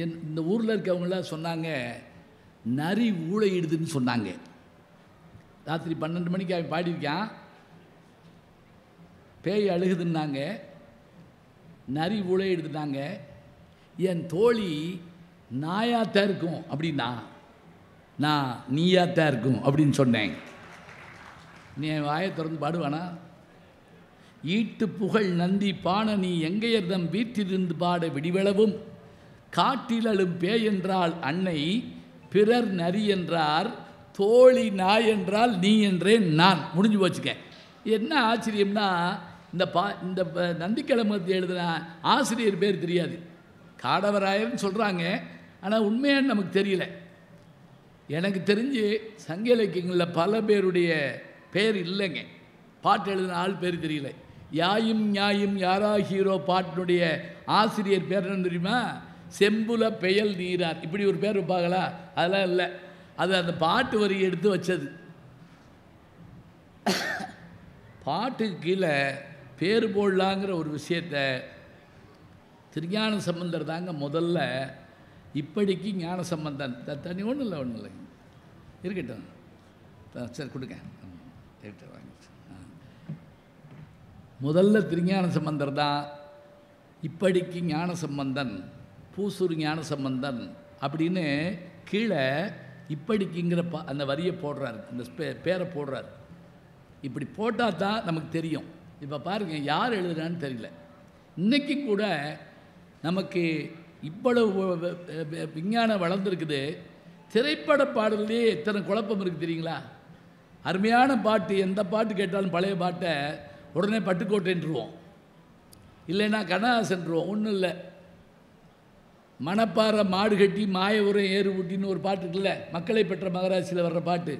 இந்த ஊரில் இருக்கவங்களாம் சொன்னாங்க நரி ஊழையிடுதுன்னு சொன்னாங்க. ராத்திரி 12 மணிக்கு அவன் பாடியிருக்கான், பேய் அழுகுதுன்னாங்க, நரி ஊழையிடுதுனாங்க. என் தோழி நாயாத்தான் இருக்கும் அப்படின்னா நான் நீயாத்தான் இருக்கும் அப்படின்னு சொன்னேன். நீ என் வாயை திறந்து பாடுவானா? ஈட்டு புகழ் நந்தி பான நீ எங்கையர்தம் வீட்டிலிருந்து பாட விடிவளவும் காட்டிலும் பேய் என்றால் அன்னை, பிறர் நரி என்றார், தோழி நாய் என்றால் நீ என்றேன் நான். முடிஞ்சு போச்சுக்க. என்ன ஆச்சரியம்னா, இந்த நந்திக்கிழமத்தை எழுதின ஆசிரியர் பேர் தெரியாது, காடவராயர்னு சொல்கிறாங்க, ஆனால் உண்மையான நமக்கு தெரியல. எனக்கு தெரிஞ்சு சங்க இலக்கியங்களில் பல பேருடைய பேர் இல்லைங்க, பாட்டு எழுதின ஆள் பேர் தெரியல. யாயும் ஞாயும் யாரா ஹீரோ பாட்டினுடைய ஆசிரியர் பேர் என்ன தெரியுமா? செம்புல பெயல் நீரார். இப்படி ஒரு பேர் வைப்பாங்களா? அதெல்லாம் இல்லை, அது அந்த பாட்டு வரி எடுத்து வச்சது. பாட்டுக்கு கீழே பேர் போடலாங்கிற ஒரு விஷயத்தை திருஞான சம்பந்தர் தாங்க முதல்ல. இப்படிக்கு ஞான சம்பந்தன் தனி ஒன்றும் இல்லை இருக்கட்டும், சரி கொடுங்க, வாங்க. முதல்ல திருஞான சம்பந்தர் தான் இப்படிக்கு ஞான சம்பந்தன், பூசூர் ஞான சம்பந்தன் அப்படின்னு கீழே இப்படிக்குங்கிற அந்த வரியை போடுறாரு, அந்த பேரை போடுறாரு. இப்படி போட்டால் தான் நமக்கு தெரியும். இப்போ பாருங்கள், யார் எழுதுறான்னு தெரியல. இன்றைக்கும் கூட நமக்கு இவ்வளவு விஞ்ஞானம் வளர்ந்துருக்குது. திரைப்பட பாடல்லையே எத்தனை குழப்பம் இருக்குது தெரியுங்களா? அருமையான பாட்டு, எந்த பாட்டு கேட்டாலும் பழைய பாட்டை உடனே பட்டுக்கோட்டைன்றுவோம், இல்லைன்னா கண்ணதாசன்றுவோம். ஒன்றும் இல்லை, மணப்பாறை மாடு கட்டி மாய உரம் ஏறு ஊட்டின்னு ஒரு பாட்டு இருக்குல்ல, மக்களை பெற்ற மகராட்சியில் வர்ற பாட்டு.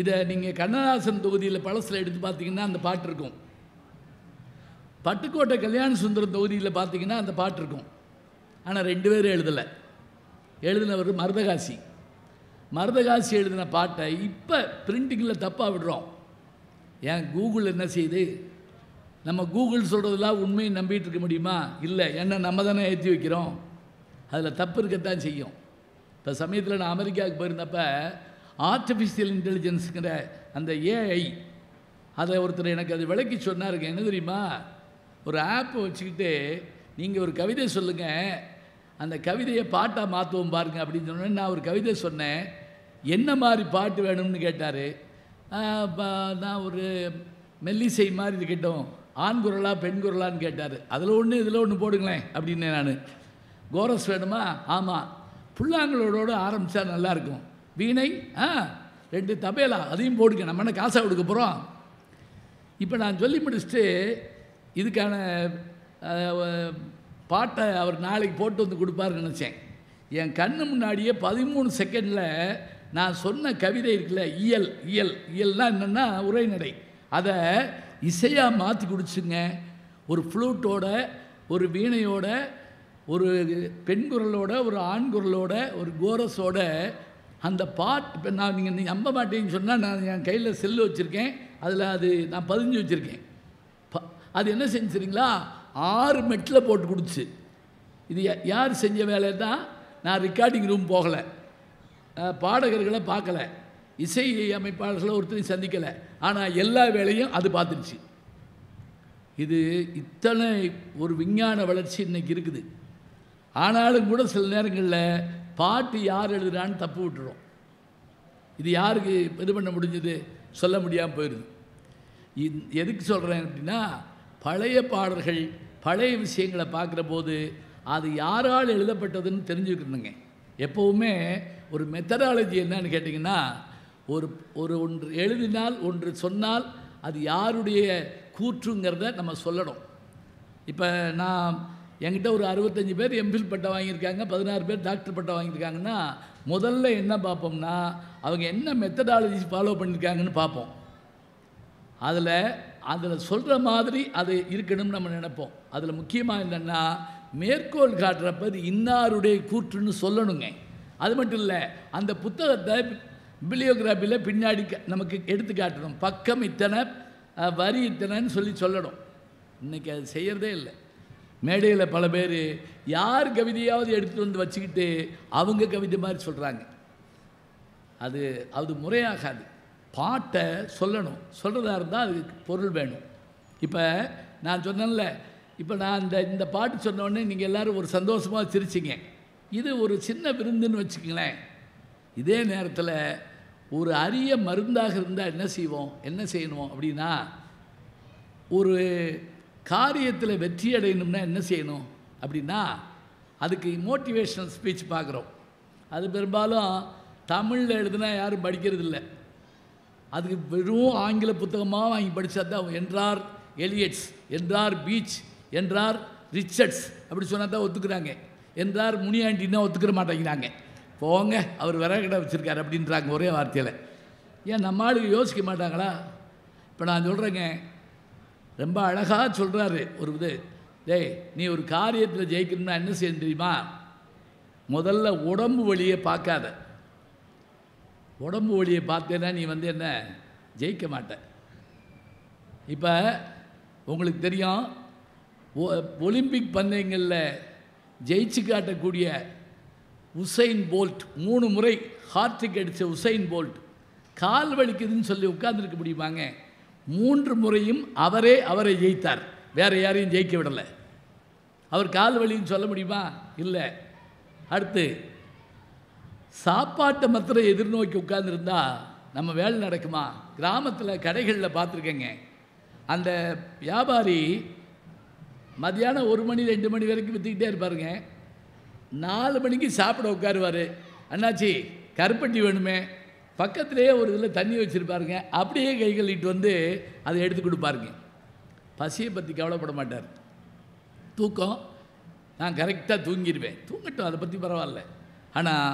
இதை நீங்கள் கண்ணதாசன் தொகுதியில் பழசில் எடுத்து பார்த்தீங்கன்னா அந்த பாட்டு இருக்கும். பட்டுக்கோட்டை கல்யாண சுந்தரம் தொகுதியில் பார்த்தீங்கன்னா அந்த பாட்டு இருக்கும். ஆனால் 2 பேரும் எழுதலை. எழுதினவர் மருதகாசி. மருதகாசி எழுதின பாட்டை இப்போ பிரிண்டிங்கில் தப்பாக விடுறோம். ஏன் கூகுள் என்ன செய்யுது? நம்ம கூகுள் சொல்கிறதெல்லாம் உண்மையை நம்பிட்டு இருக்க முடியுமா? இல்லை, ஏன்னா நம்ம தானே ஏற்றி வைக்கிறோம். அதில் தப்பு இருக்கத்தான் செய்யும். இப்போ சமயத்தில் நான் அமெரிக்காவுக்கு போயிருந்தப்போ ஆர்டிஃபிஷியல் இன்டெலிஜென்ஸுங்கிற அந்த ஏஐ, அதை ஒருத்தர் எனக்கு அது விளக்கி சொன்னாருங்க. என்ன தெரியுமா? ஒரு ஆப்பை வச்சுக்கிட்டு நீங்கள் ஒரு கவிதை சொல்லுங்கள், அந்த கவிதையை பாட்டாக மாற்றுவோம் பாருங்க அப்படின்னு சொன்னேன். நான் ஒரு கவிதை சொன்னேன். என்ன மாதிரி பாட்டு வேணும்னு கேட்டார். நான் ஒரு மெல்லிசை மாதிரி கேட்டோம், ஆண் குரலா பெண் குரலான்னு கேட்டார். அதில் ஒன்று இதில் ஒன்று போடுங்களேன் அப்படின்னு நான் கோரஸ் வேணுமா? ஆமாம். புல்லாங்குழலோட ஆரம்பித்தா நல்லாயிருக்கும். வீணை 2 தபேலா அதையும் போடுங்க. நம்ம என்ன காசாக கொடுக்க போகிறோம்? இப்போ நான் சொல்லி முடிச்சுட்டு இதுக்கான பாட்டை அவர் நாளைக்கு போட்டு வந்து கொடுப்பாருன்னு நினச்சேன். என் கண்ணு முன்னாடியே 13 செகண்டில் நான் சொன்ன கவிதை இருக்குல்ல, இயல் இயல் இயல்னால் என்னென்னா உரைநடை, அதை இசையாக மாற்றி குடிச்சுங்க. ஒரு ஃப்ளூட்டோட, ஒரு வீணையோட, ஒரு பெண் குரலோட, ஒரு ஆண் குரலோட, ஒரு கோரஸோட அந்த பாட்டு. இப்போ நான் நீங்கள் நம்ப மாட்டேன்னு சொன்னால், நான் என் கையில் செல்லு வச்சுருக்கேன், அதில் அது நான் பதிஞ்சு வச்சுருக்கேன். அது என்ன செஞ்சுறீங்களா, 6 மெட்டில் போட்டு கொடுத்து. இது யார் செஞ்ச வேலை தான்? நான் ரெக்கார்டிங் ரூம் போகலை, பாடகர்களை பார்க்கலை, இசை அமைப்பாளர்களை ஒருத்தரையும் சந்திக்கலை, ஆனால் எல்லா வேலையும் அது பார்த்துருச்சு. இது இத்தனை ஒரு விஞ்ஞான வளர்ச்சி இன்றைக்கி இருக்குது. ஆனாலும் கூட சில நேரங்களில் பாட்டு யார் எழுதுறான்னு தப்பு விட்டுரும். இது யாருக்கு இது பண்ண முடிஞ்சது சொல்ல முடியாமல் போயிடுது. எதுக்கு சொல்கிறேன் அப்படின்னா, பழைய பாடல்கள், பழைய விஷயங்களை பார்க்குற போது அது யாரால் எழுதப்பட்டதுன்னு தெரிஞ்சுக்கணுங்க. எப்போவுமே ஒரு மெத்தடாலஜி என்னன்னு கேட்டிங்கன்னா, ஒன்று எழுதினால், ஒன்று சொன்னால் அது யாருடைய கூற்றுங்கிறத நம்ம சொல்லணும். இப்போ நான் என்கிட்ட ஒரு 65 பேர் எம்பில் பட்டம் வாங்கியிருக்காங்க, 16 பேர் டாக்டர் பட்டம் வாங்கியிருக்காங்கன்னா, முதல்ல என்ன பார்ப்போம்னா அவங்க என்ன மெத்தடாலஜி ஃபாலோ பண்ணியிருக்காங்கன்னு பார்ப்போம். அதில் சொல்கிற மாதிரி அது இருக்கணும்னு நம்ம நினைப்போம். அதில் முக்கியமாக என்னென்னா, மேற்கோள் காட்டுறப்ப இது இன்னாருடைய கூற்றுன்னு சொல்லணுங்க. அது மட்டும் இல்லை, அந்த புத்தகத்தை பிப்ளியோகிராஃபியில் பின்னாடி நமக்கு எடுத்து காட்டணும். பக்கம் இத்தனை, வரி இத்தனைன்னு சொல்லணும். இன்றைக்கி அது செய்கிறதே இல்லை. மேடையில் பல பேர் யார் கவிதையாவது எடுத்துகிட்டு வந்து வச்சுக்கிட்டு அவங்க கவிதை மாதிரி சொல்கிறாங்க. அது முறையாகாது. பாட்டை சொல்லணும். சொல்கிறதா இருந்தால் அதுக்கு பொருள் வேணும். இப்போ நான் சொன்னேன்ல, இப்போ நான் இந்த பாட்டு சொன்னோடனே நீங்கள் எல்லோரும் ஒரு சந்தோஷமாக சிரிச்சிங்க. இது ஒரு சின்ன விருந்துன்னு வச்சுக்கங்களேன். இதே நேரத்தில் ஒரு அரிய மருந்தாக இருந்தால் என்ன செய்யணும் அப்படின்னா, ஒரு காரியத்தில் வெற்றி அடையணும்னா என்ன செய்யணும் அப்படின்னா, அதுக்கு மோட்டிவேஷ்னல் ஸ்பீச் பார்க்குறோம். அது பெரும்பாலும் தமிழில் எழுதுனா யாரும் படிக்கிறது இல்லை. அதுக்கு வெறும் ஆங்கில புத்தகமாக வாங்கி படித்தா தான், என்றார் எலியட்ஸ், என்றார் பீச், என்றார் ரிச்சர்ட்ஸ் அப்படி சொன்னால் தான் ஒத்துக்கிறாங்க. என்றார் முனியாண்டின்னா ஒத்துக்கிற மாட்டேங்கிறாங்க. போங்க, அவர் விறகடை வச்சுருக்காரு அப்படின்றாங்க ஒரே வார்த்தையில். ஏன் நம்ம ஆளுக்கு யோசிக்க மாட்டாங்களா? இப்போ நான் சொல்கிறேங்க, ரொம்ப அழகாக சொல்கிறாரு ஒரு இது. டேய், நீ ஒரு காரியத்தில் ஜெயிக்கணும்னா என்ன செய்யணும் தெரியுமா? முதல்ல உடம்பு வலியை பார்க்காத. உடம்பு வலியை பார்த்தேன்னா நீ என்ன ஜெயிக்க மாட்ட. இப்போ உங்களுக்கு தெரியும், ஒலிம்பிக் பந்தயங்களில் ஜெயிச்சு காட்டக்கூடிய உசைன் போல்ட், 3 முறை ஹார்ட்ரிக் அடித்த உசைன் போல்ட் கால் வலிக்குதுன்னு சொல்லி உட்கார்ந்துருக்க முடியுமாங்க? 3 முறையும் அவரை ஜெயித்தார். வேறு யாரையும் ஜெயிக்க விடலை. அவர் கால் வலின்னு சொல்ல முடியுமா? இல்லை. அடுத்து, சாப்பாட்டை மாத்திரம் எதிர்நோக்கி உட்கார்ந்துருந்தா நம்ம வேலை நடக்குமா? கிராமத்தில் கடைகளில் பார்த்துருக்கேங்க, அந்த வியாபாரி மதியானம் 1 மணி 2 மணி வரைக்கும் விற்றுக்கிட்டே இருப்பாருங்க. 4 மணிக்கு சாப்பிட உட்காருவார். அண்ணாச்சி கருப்பட்டி வேணுமே, பக்கத்துலேயே ஒரு இதில் தண்ணி வச்சுருப்பாருங்க. அப்படியே கை கழுவிட்டு வந்து அதை எடுத்து கொடுப்பாருங்க. பசியை பற்றி கவலைப்பட மாட்டார். தூக்கம், நான் கரெக்டாக தூங்கிடுவேன், தூங்கட்டும், அதை பற்றி பரவாயில்ல. ஆனால்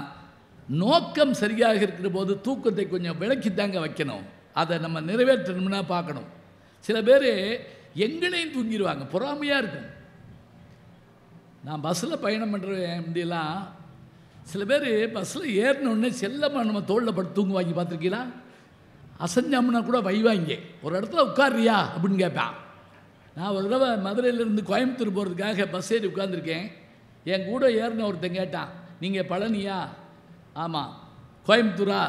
நோக்கம் சரியாக இருக்கிற போது தூக்கத்தை கொஞ்சம் விளக்கித்தாங்க வைக்கணும். அதை நம்ம நிறைவேற்றணும்னா பார்க்கணும். சில பேர் எங்கனையும் தூங்கிடுவாங்க, பொறாமையாக இருக்கும். நான் பஸ்ஸில் பயணம் பண்ணுறேன் முந்தியெல்லாம், சில பேர் பஸ்ஸில் ஏறினோடனே செல்லமாக நம்ம தோளில் படுத்து தூங்குவாங்க, பார்த்துருக்கீங்களா? அசஞ்சாமுன்னா கூட வைவாங்க. ஒரு இடத்துல உட்கார்றியா அப்படின்னு கேட்பான். நான் ஒரு தடவை மதுரையிலேருந்து கோயம்புத்தூர் போகிறதுக்காக பஸ் ஏறி உட்காந்துருக்கேன். என் கூட ஏறின ஒருத்தன் கேட்டான், நீங்கள் பழனியா? ஆமாம். கோயம்புத்தூரா?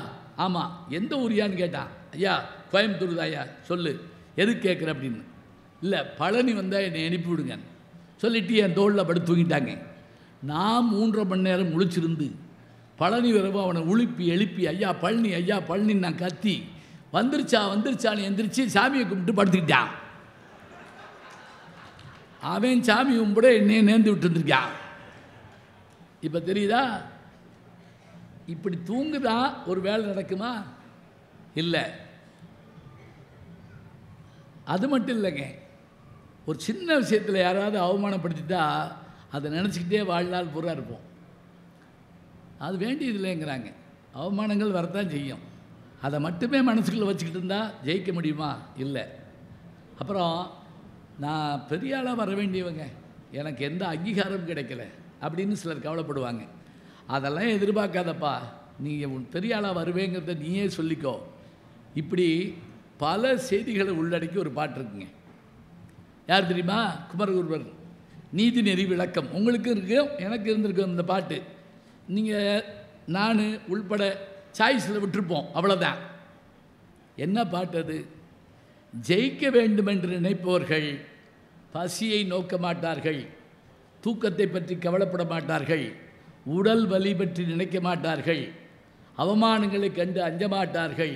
ஆமாம். எந்த ஊரியான்னு கேட்டான். ஐயா கோயம்புத்தூர் தான் ஐயா. சொல்லு, எதுக்கு கேட்குற அப்படின்னு. இல்லை, பழனி வந்தால் என்னை அனுப்பி விடுங்க சொல்லிவிட்டு என் தோளில் படுத்து தூங்கிட்டாங்க. நான் 3.5 மணி நேரம் முழிச்சிருந்து பழனி வரவும் அவனை எழுப்பி ஐயா பழனி, ஐயா பழனின்னு நான் கத்தி, வந்துருச்சான்னு எந்திரிச்சு சாமியை கும்பிட்டு படுத்துக்கிட்டான். அவன் சாமி கும்பிட என்னையை நேர்ந்து விட்டு வந்துருக்கான். இப்போ தெரியுதா? இப்படி தூங்குதா ஒரு வேலை நடக்குமா? இல்லை. அது மட்டும் இல்லைங்க, ஒரு சின்ன விஷயத்தில் யாராவது அவமானப்படுத்திட்டா அதை நினச்சிக்கிட்டே வாழ்நாள் பூரா இருப்போம். அது வேண்டியதில்லைங்கிறாங்க. அவமானங்கள் வரத்தான் செய்யும். அதை மட்டுமே மனசுக்குள்ளே வச்சுக்கிட்டு இருந்தால் ஜெயிக்க முடியுமா? இல்லை. அப்புறம் நான் பெரிய ஆளாக வர வேண்டியவங்க, எனக்கு எந்த அங்கீகாரமும் கிடைக்கல அப்படின்னு சிலர் கவலைப்படுவாங்க. அதெல்லாம் எதிர்பார்க்காதப்பா, நீங்கள் பெரிய ஆளாக வருவேங்கிறத நீயே சொல்லிக்கோ. இப்படி பல செய்திகளை உள்ளடக்கி ஒரு பாட்டு இருக்குங்க. யார் தெரியுமா? குமரகுருவர் நீதிநெறி விளக்கம். உங்களுக்கு இருக்கும், எனக்கு இருந்திருக்கும் இந்த பாட்டு. நீங்கள் நான் உள்பட சாய்ஸில் விட்டுருப்போம், அவ்வளோதான். என்ன பாட்டு அது? ஜெயிக்க வேண்டும் என்று நினைப்பவர்கள் பசியை நோக்க மாட்டார்கள், தூக்கத்தை பற்றி கவலைப்பட மாட்டார்கள், உடல் வலி பற்றி நினைக்க மாட்டார்கள், அவமானங்களை கண்டு அஞ்ச மாட்டார்கள்,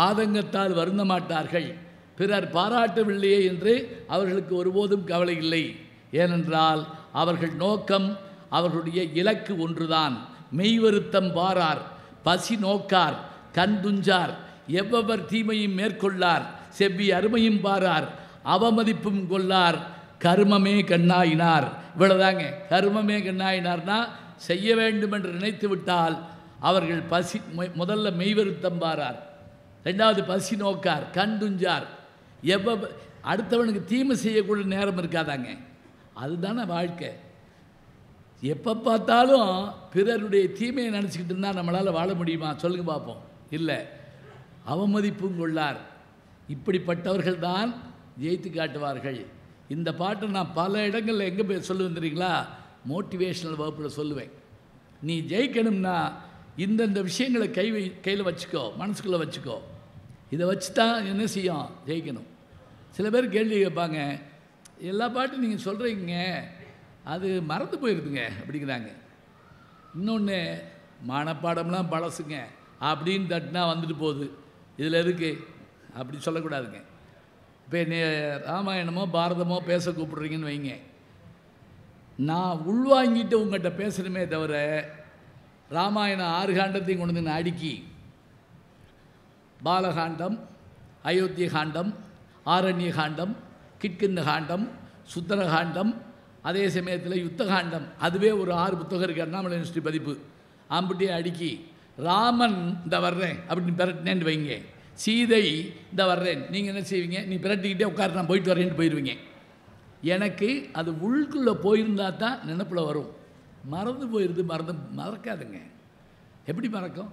ஆதங்கத்தால் வருந்த மாட்டார்கள், பிறர் பாராட்டவில்லையே என்று அவர்களுக்கு ஒருபோதும் கவலை இல்லை. ஏனென்றால் அவர்கள் நோக்கம், அவர்களுடைய இலக்கு ஒன்றுதான். மெய்வருத்தம் பாரார், பசி நோக்கார், கண் துஞ்சார், எவ்வவர் தீமையும் மேற்கொள்ளார், செவ்வி அருமையும் பாரார், அவமதிப்பும் கொள்ளார், கர்மமே கண்ணாயினார். இவ்வளோதாங்க. கர்மமே கண்ணாயினார்னா செய்ய வேண்டும் என்று நினைத்து விட்டால் அவர்கள் பசி, முதல்ல மெய்வருத்தம் பாரார், ரெண்டாவது பசி நோக்கார், கண் துஞ்சார், அடுத்தவனுக்கு தீமை செய்யக்கூடிய நேரம் இருக்காதாங்க. அதுதானே வாழ்க்கை. எப்போ பார்த்தாலும் பிறருடைய தீமையை நினச்சிக்கிட்டு இருந்தால் நம்மளால் வாழ முடியுமா? சொல்லுங்க பார்ப்போம். இல்லை. அவமதிப்பும் கொள்ளார். இப்படிப்பட்டவர்கள் தான் ஜெயித்து காட்டுவார்கள். இந்த பாட்டை நான் பல இடங்களில் எங்கே போய் சொல்லுவேன் தெரியுங்களா? மோட்டிவேஷனல் வகுப்பில் சொல்லுவேன். நீ ஜெயிக்கணும்னா இந்தந்த விஷயங்களை கையில் வச்சுக்கோ, மனசுக்குள்ளே வச்சுக்கோ. இதை வச்சு தான் என்ன செய்யும்? ஜெயிக்கணும். சில பேர் கேள்வி கேட்பாங்க, எல்லா பாட்டும் நீங்கள் சொல்கிறீங்க, அது மறந்து போயிருதுங்க அப்படிங்கிறாங்க. இன்னொன்று, மனப்பாடம்லாம் பழசுங்க அப்படின்னு தட்டினா வந்துட்டு போகுது, இதில் எதுக்கு அப்படி சொல்லக்கூடாதுங்க. இப்போ நீ ராமாயணமோ பாரதமோ பேச கூப்பிட்றீங்கன்னு வைங்க, நான் உள்வாங்கிட்டு உங்கள்கிட்ட பேசுகிறமே தவிர ராமாயணம் 6 காண்டத்தையும் கொண்டு வந்து நான் அடுக்கி பாலகாண்டம், அயோத்திய காண்டம், ஆரண்ய காண்டம், கிட்கிந்த காண்டம், சுந்தரகாண்டம், அதே சமயத்தில் யுத்தகாண்டம், அதுவே ஒரு 6 புத்தகம் இருக்குது, அண்ணாமலை யூனிவர்சிட்டி பதிப்பு. ஆம்பிட்டியே அடுக்கி ராமன் இந்த வர்றேன் அப்படின்னு பிரட்டினேன்னு வைங்க, சீதை இந்த வர்றேன், நீங்கள் என்ன செய்வீங்க? நீ பிரட்டிக்கிட்டே உட்கார, நான் போயிட்டு வரேன்ட்டு போயிடுவீங்க. எனக்கு அது உள்குள்ளே போயிருந்தால் தான் நினப்பில் வரும். மறந்து போயிடுது. மறக்காதுங்க. எப்படி மறக்கும்?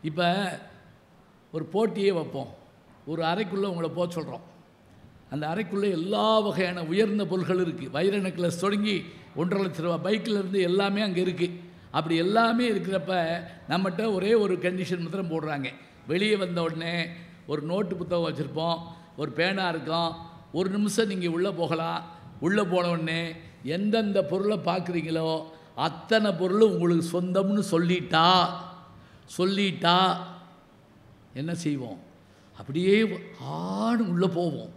இப்போ ஒரு போட்டியே வைப்போம், ஒரு அறைக்குள்ளே உங்களை போக சொல்கிறோம். அந்த அறைக்குள்ளே எல்லா வகையான உயர்ந்த பொருட்கள் இருக்குது. வைர நெக்லஸ் தொடங்கி 1.5 லட்ச ரூபா பைக்கிலேருந்து எல்லாமே அங்கே இருக்குது. அப்படி எல்லாமே இருக்கிறப்ப நம்மகிட்ட ஒரே ஒரு கண்டிஷன் மாத்திரம் போடுறாங்க. வெளியே வந்த உடனே ஒரு நோட்டு புத்தகம் வச்சுருப்போம், ஒரு பேனா இருக்கும், 1 நிமிஷம் நீங்கள் உள்ளே போகலாம். உள்ளே போன உடனே எந்தெந்த பொருளை பார்க்குறீங்களோ அத்தனை பொருளும் உங்களுக்கு சொந்தம்னு சொல்லிட்டா என்ன செய்வோம்? அப்படியே ஆடு உள்ளே போவோம்.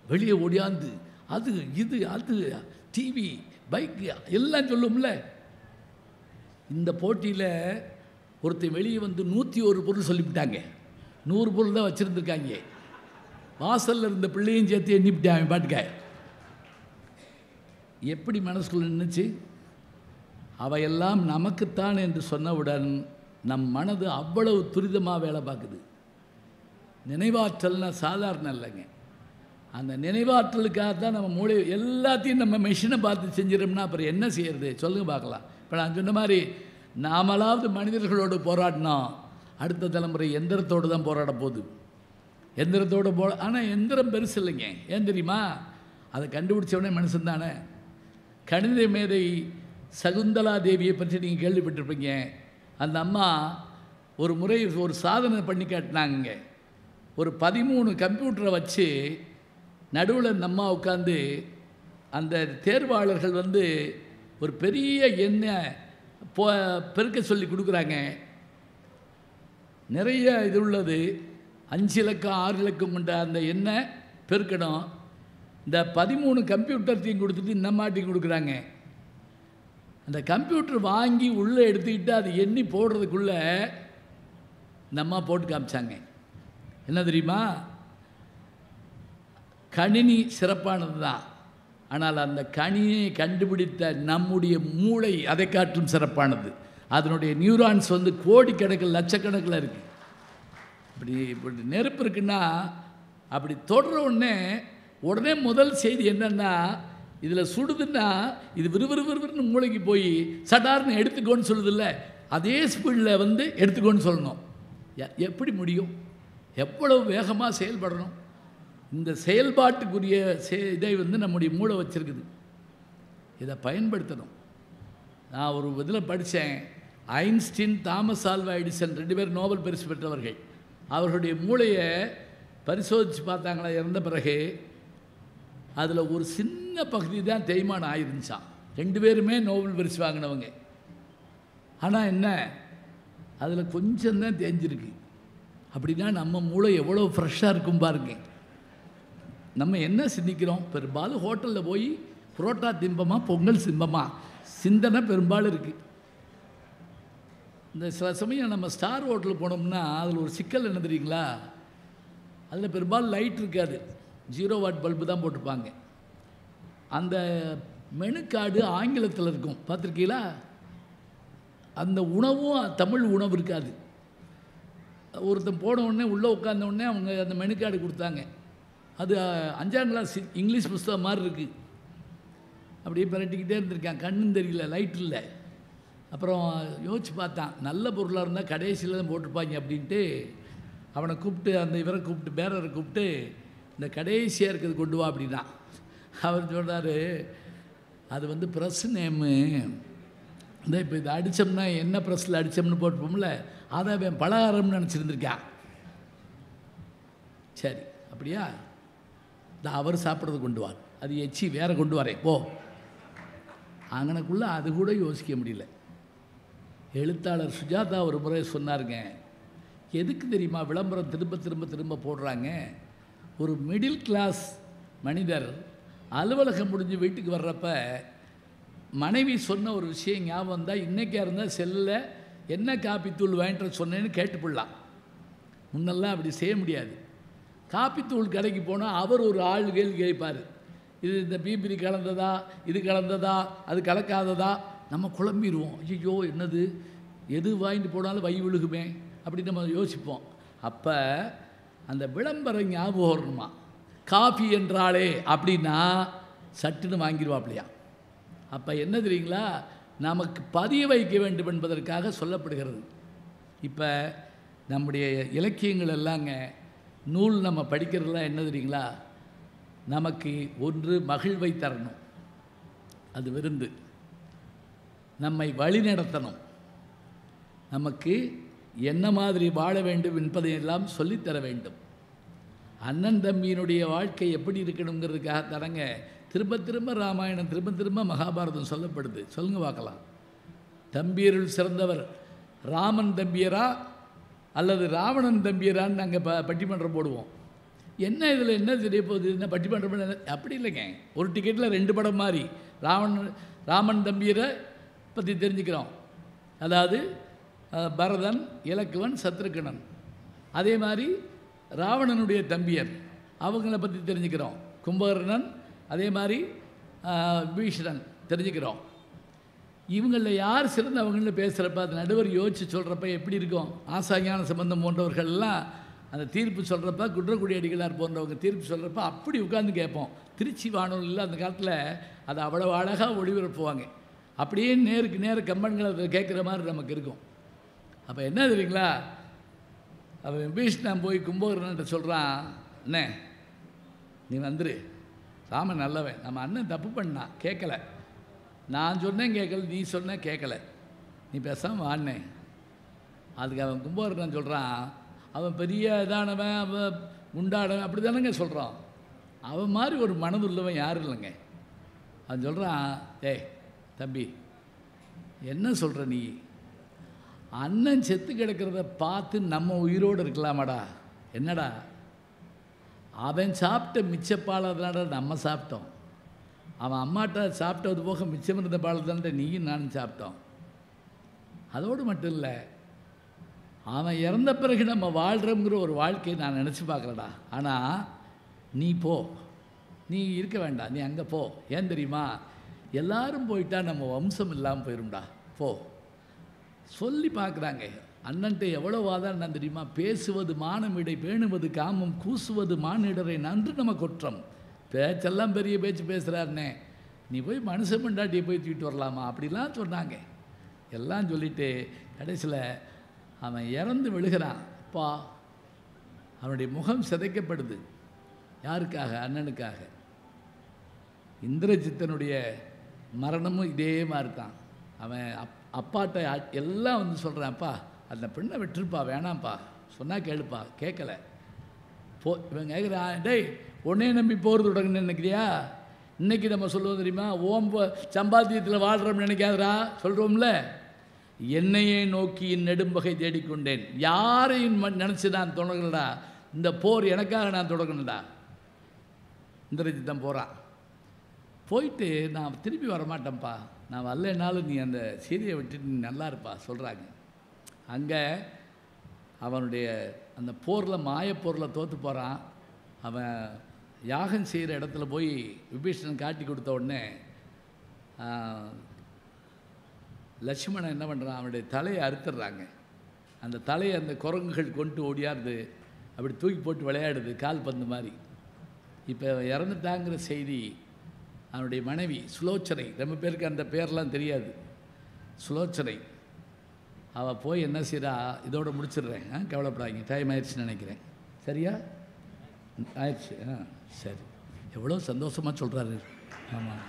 வெளியே ஓடியாந்து அது இது அது டிவி பைக்கு எல்லாம் சொல்லும்ல. இந்த போட்டியில் ஒருத்தர் வெளியே வந்து 101 பொருள் சொல்லிவிட்டாங்க. 100 பொருள் தான் வச்சுருந்துருக்காங்க. வாசலில் இருந்த பிள்ளையும் சேர்த்து எண்ணிவிட்டாங்க பாட்டுக்க. எப்படி மனசுக்குள்ள நின்றுச்சு? அவையெல்லாம் நமக்குத்தான் என்று சொன்னவுடன் நம் மனது அவ்வளவு துரிதமாக வேலை பார்க்குது. நினைவாற்றல்னா சாதாரண இல்லைங்க. அந்த நினைவாற்றலுக்காக தான் நம்ம மூளை எல்லாத்தையும் நம்ம மெஷினை பார்த்து செஞ்சிடோம்னா அப்புறம் என்ன செய்யறது? சொல்லுங்க பார்க்கலாம். இப்போ நான் சொன்ன மாதிரி நாமளாவது மனிதர்களோடு போராடினோம், அடுத்த தலைமுறை எந்திரத்தோடு தான் போராட போகுது. எந்திரத்தோடு ஆனால் எந்திரம் பெருசு இல்லைங்க. ஏன் தெரியுமா? அதை கண்டுபிடிச்சவனே மனுஷன் தானே. கணித மேதை சகுந்தலா தேவியை பற்றி நீங்கள் கேள்விப்பட்டிருப்பீங்க. அந்த அம்மா ஒரு முறை ஒரு சாதனை பண்ணி காட்டினாங்க. ஒரு 13 கம்ப்யூட்டரை வச்சு நடுவில் அந்த அம்மா உட்காந்து அந்த தேர்வாளர்கள் வந்து ஒரு பெரிய எண்ணை பெருக்க சொல்லி கொடுக்குறாங்க. நிறைய இது உள்ளது, 5 இலக்கம் 6 இலக்கம் கொண்ட அந்த எண்ணை பெருக்கணும். இந்த 13 கம்ப்யூட்டர்த்தையும் கொடுத்துட்டு இந்த மாட்டி கொடுக்குறாங்க. அந்த கம்ப்யூட்டர் வாங்கி உள்ளே எடுத்துக்கிட்டு அது எண்ணி போடுறதுக்குள்ளே இந்த அம்மா போட்டு காமிச்சாங்க. என்ன தெரியுமா? கணினி சிறப்பானது தான், ஆனால் அந்த கணினியை கண்டுபிடித்த நம்முடைய மூளை அதை காட்டும் சிறப்பானது. அதனுடைய நியூரான்ஸ் வந்து கோடிக்கணக்கில் லட்சக்கணக்கில் இருக்குது. இப்படி நெருப்பு இருக்குன்னா அப்படி தொடர உடனே முதல் செய்தி என்னென்னா, இதில் சுடுதுன்னா இது விறுவிறுவிறுன்னு மூளைக்கு போய் சடார்னு எடுத்துக்கோன்னு சொல்லுதில்ல, அதே ஸ்பீடில் வந்து எடுத்துக்கோன்னு சொல்லணும். எப்படி முடியும்? எவ்வளவு வேகமாக செயல்படணும்? இந்த செயல்பாட்டுக்குரிய இதை வந்து நம்முடைய மூளை வச்சுருக்குது. இதை பயன்படுத்தணும். நான் ஒரு இதில் படித்தேன், ஐன்ஸ்டீன், தாமஸ் ஆல்வா எடிசன் 2 பேர் நோபல் பரிசு பெற்றவர்கள். அவர்களுடைய மூளையை பரிசோதித்து பார்த்தாங்களா இறந்த பிறகு, அதில் ஒரு சின்ன பகுதி தான் தேய்மானம் ஆயிருந்துச்சான். 2 பேருமே நோபல் பரிசு வாங்கினவங்க. ஆனால் என்ன, அதில் கொஞ்சம் தான் தேஞ்சிருக்கு. அப்படின்னா நம்ம மூளை எவ்வளோ ஃப்ரெஷ்ஷாக இருக்கும் பாருங்க. நம்ம என்ன சிந்திக்கிறோம்? பெரும்பாலும் ஹோட்டலில் போய் புரோட்டா திம்பமா பொங்கல் சிம்பமா சிந்தனை பெரும்பாலும் இருக்குது. இந்த சில சமயம் நம்ம ஸ்டார் ஹோட்டலுக்கு போனோம்னா அதில் ஒரு சிக்கல் என்ன தெரியுங்களா? அதில் பெரும்பாலும் லைட் இருக்காது, 0 வாட் பல்பு தான் போட்டிருப்பாங்க. அந்த மெனு கார்டு ஆங்கிலத்தில் இருக்கும், பார்த்துருக்கீங்களா? அந்த உணவும் தமிழ் உணவு இருக்காது. ஒருத்தன் போன உடனே உள்ளே உட்கார்ந்த உடனே அவங்க அந்த மெனு கார்டு கொடுத்தாங்க. அது 5ஆம் கிளாஸ் இங்கிலீஷ் புஸ்தகம் மாதிரி இருக்குது. அப்படியே பரட்டிக்கிட்டே இருந்திருக்கான், கண்ணும் தெரியல, லைட் இல்லை. அப்புறம் யோசிச்சு பார்த்தான், நல்ல பொருளாக இருந்தால் கடைசியில் தான் போட்டிருப்பாங்க அப்படின்ட்டு அவனை கூப்பிட்டு, அந்த இவரை கூப்பிட்டு, பேரரை கூப்பிட்டு, இந்த கடைசியாக இருக்கிறது கொண்டு வா அப்படின்னா. அவர் சொல்கிறார், அது வந்து ப்ரெஸ் நேமு, இந்த இப்போ இதை அடித்தோம்னா என்ன ப்ரெஸ்ஸில் அடித்தோம்னு போட்டுப்போம்ல, அதை அவன் பலகாரம்னு நினச்சிருந்துருக்கான். சரி அப்படியா, இந்த அவர் சாப்பிட்றது கொண்டு வார், அது எச்சி வேறு கொண்டு வரேன் போ. அங்கனக்குள்ளே அது கூட யோசிக்க முடியல. எழுத்தாளர் சுஜாதா ஒரு முறை சொன்னாருங்க, எதுக்கு தெரியுமா விளம்பரம் திரும்ப திரும்ப திரும்ப போடுறாங்க? ஒரு மிடில் கிளாஸ் மனிதர் அலுவலகம் முடிஞ்சு வீட்டுக்கு வர்றப்ப மனைவி சொன்ன ஒரு விஷயம் ஞாபகம் தான், இன்றைக்காக இருந்தால் செல்லில் என்ன காப்பித்தூள் வாங்கிட்டு சொன்னேன்னு கேட்டுப்பிடலாம். முன்னெல்லாம் அப்படி செய்ய முடியாது. காப்பித்தூள் கடைக்கு போனால் அவர் ஒரு ஆள் கேள்வி கேட்பார், இது இந்த பீபிரி கலந்ததா, இது கலந்ததா, அது கலக்காததா. நம்ம குழம்பிடுவோம், ஐயோ என்னது, எது வாங்கிட்டு போனாலும் வை விழுகுமே அப்படின்னு நம்ம யோசிப்போம். அப்போ அந்த விளம்பரம் ஞாபகம் வரணுமா, காஃபி என்றாலே அப்படின்னா சட்டுன்னு வாங்கிடுவாப்லையா. அப்போ என்ன தெரியுங்களா, நமக்கு பதிய வைக்க வேண்டும் என்பதற்காக சொல்லப்படுகிறது. இப்போ நம்முடைய இலக்கியங்கள் எல்லாங்க, நூல் நம்ம படிக்கிறதுலாம் என்ன தெரியுங்களா, நமக்கு ஒன்று மகிழ்வை தரணும், அது விருந்து, நம்மை வழி நடத்தணும், நமக்கு என்ன மாதிரி வாழ வேண்டும் என்பதையெல்லாம் சொல்லித்தர வேண்டும். அண்ணன் தம்பியினுடைய வாழ்க்கை எப்படி இருக்கணுங்கிறதுக்காக தரங்க திரும்ப திரும்ப ராமாயணம், திரும்ப திரும்ப மகாபாரதம் சொல்லப்படுது. சொல்லுங்க பார்க்கலாம். தம்பியருள் சிறந்தவர் ராமன் தம்பியரா அல்லது ராவணன் தம்பியரான்னு நாங்கள் பட்டிமன்றம் போடுவோம். என்ன இதில் என்ன தெரிய போகுது, என்ன பட்டிமன்றம்? அப்படி இல்லைங்க, ஒரு டிக்கெட்டில் 2 படம் மாதிரி ராமன் தம்பியரை பற்றி தெரிஞ்சுக்கிறோம். அதாவது பரதன், இலக்குவன், சத்ருகனன். அதே மாதிரி ராவணனுடைய தம்பியர் அவங்கள பற்றி தெரிஞ்சுக்கிறோம். கும்பகர்ணன், அதே மாதிரி பீஷ்ணன் தெரிஞ்சுக்கிறோம். இவங்களில் யார் சிறந்தவங்கன்னு பேசுகிறப்ப, அது நடுவர் யோசித்து சொல்கிறப்ப எப்படி இருக்கும்? ஆசாஞான சம்பந்தம் போன்றவர்கள்லாம் அந்த தீர்ப்பு சொல்கிறப்ப, குன்றக்குடி அடிகளார் போன்றவங்க தீர்ப்பு சொல்கிறப்ப அப்படி உட்கார்ந்து கேட்போம். திருச்சி வானொலியில் அந்த காலத்தில் அதை அவ்வளோ அழகாக ஒளிபரப்புவாங்க. அப்படியே நேருக்கு நேர கம்பன்களை கேட்குற மாதிரி நமக்கு இருக்கும். அப்போ என்ன தெரியுங்களா, அவன் பீஷ்ணன் போய் கும்பகர்ணன்ட்ட சொல்கிறான், அண்ணே நீ வந்துரு, ராமன் நல்லவன், நம்ம அண்ணன் தப்பு பண்ணா கேட்கல, நான் சொன்னேன் கேட்கல, நீ சொன்ன கேட்கல, நீ பேசாமல் வாண்ணே. அதுக்கு அவன் கும்பகர்ணன் சொல்கிறான், அவன் பெரிய இதானவன், அவன் உண்டானவன், அப்படி தானேங்க சொல்கிறான். அவன் மாதிரி ஒரு மனதுள்ளவன் யாரும் இல்லைங்க. அவன் சொல்கிறான், ஏய் தம்பி என்ன சொல்கிற நீ, அண்ணன் செத்து கிடக்கிறத பார்த்து நம்ம உயிரோடு இருக்கலாமாடா? என்னடா அவன் சாப்பிட்ட மிச்சப்பால், அதனால நம்ம சாப்பிட்டோம். அவன் அம்மாட்ட சாப்பிட்டது போக மிச்சம் இருந்த பாலத்தான்ட்ட நீயும் நானும் சாப்பிட்டோம். அதோடு மட்டும் இல்லை, அவன் இறந்த பிறகு நம்ம வாழ்கிறோங்கிற ஒரு வாழ்க்கையை நான் நினச்சி பார்க்கலடா. ஆனால் நீ போ, நீ இருக்க வேண்டாம், நீ அங்கே போ. ஏன் தெரியுமா? எல்லாரும் போயிட்டா நம்ம வம்சம் இல்லாமல் போயிடும்டா, போ சொல்லி பார்க்குறாங்க. அண்ணன்ட்ட எவ்வளோ வாதாடினா தெரியுமா? பேசுவது மானமிடை, பேணுவது காமம், கூசுவது மானிடரை நன்று நம்ம குற்றம். பேச்செல்லாம் பெரிய பேச்சு பேசுகிறாருனே, நீ போய் மனுஷன் மண்டாட்டியை போய் தூக்கிட்டு வரலாமா அப்படிலாம் சொன்னாங்க. எல்லாம் சொல்லிவிட்டு கடைசியில் அவன் இறந்து விழுகிறான். அப்பா, அவனுடைய முகம் சிதைக்கப்படுது. யாருக்காக? அண்ணனுக்காக. இந்திரஜித்தனுடைய மரணமும் இதே மாதிரி தான். அவன் அப்பாட்ட எல்லாம் வந்து சொல்கிறான், அப்பா அந்த பெண்ணை விட்டுருப்பா, வேணாம்ப்பா, சொன்னால் கேளுப்பா. கேட்கல. இவன் கேட்குறான், டேய் உன்னே நம்பி போகிறது தொடங்குன்னு நினைக்கிறியா? இன்றைக்கி நம்ம சொல்லுவோம் தெரியுமா, ஓம் சம்பாத்தியத்தில் வாழ்கிறோம்னு நினைக்காதரா சொல்கிறோம்ல. என்னையே நோக்கி நெடும்பகை தேடிக்கொண்டேன், யாரையும் நினச்சி நான் தொடங்கலடா, இந்த போர் எனக்காக நான் தொடங்கணும்டா. இந்திரஜித்தன் போகிறான். போயிட்டு நான் திருப்பி வரமாட்டேன்ப்பா, நான் வரலனாலும் நீ அந்த சீதையை விட்டுட்டு நீ நல்லா இருப்பா சொல்கிறாங்க. அங்கே அவனுடைய அந்த போரில், மாயப்போரில் தோற்று போகிறான். அவன் யாகம் செய்கிற இடத்துல போய் விபீஷணன் காட்டி கொடுத்த உடனே லட்சுமணன் என்ன பண்ணுறான், அவனுடைய தலையை அறுத்துடுறாங்க. அந்த தலையை அந்த குரங்குகள் கொண்டு ஓடியாருது, அப்படி தூக்கி போட்டு விளையாடுது கால் பந்து மாதிரி. இப்போ இறந்துட்டாங்கிற செய்தி அவனுடைய மனைவி சுலோச்சனை, ரொம்ப பேருக்கு அந்த பேர்லாம் தெரியாது, சுலோச்சனை, அவள் போய் என்ன செய்கிறா, இதோடு முடிச்சிடுறேன், கவலைப்படாதீங்க, டைம் ஆயிடுச்சுன்னு நினைக்கிறேன். சரியா? ஆயிடுச்சு. சரி. எவ்வளோ சந்தோஷமாக சொல்கிறாரு. ஆமாம்,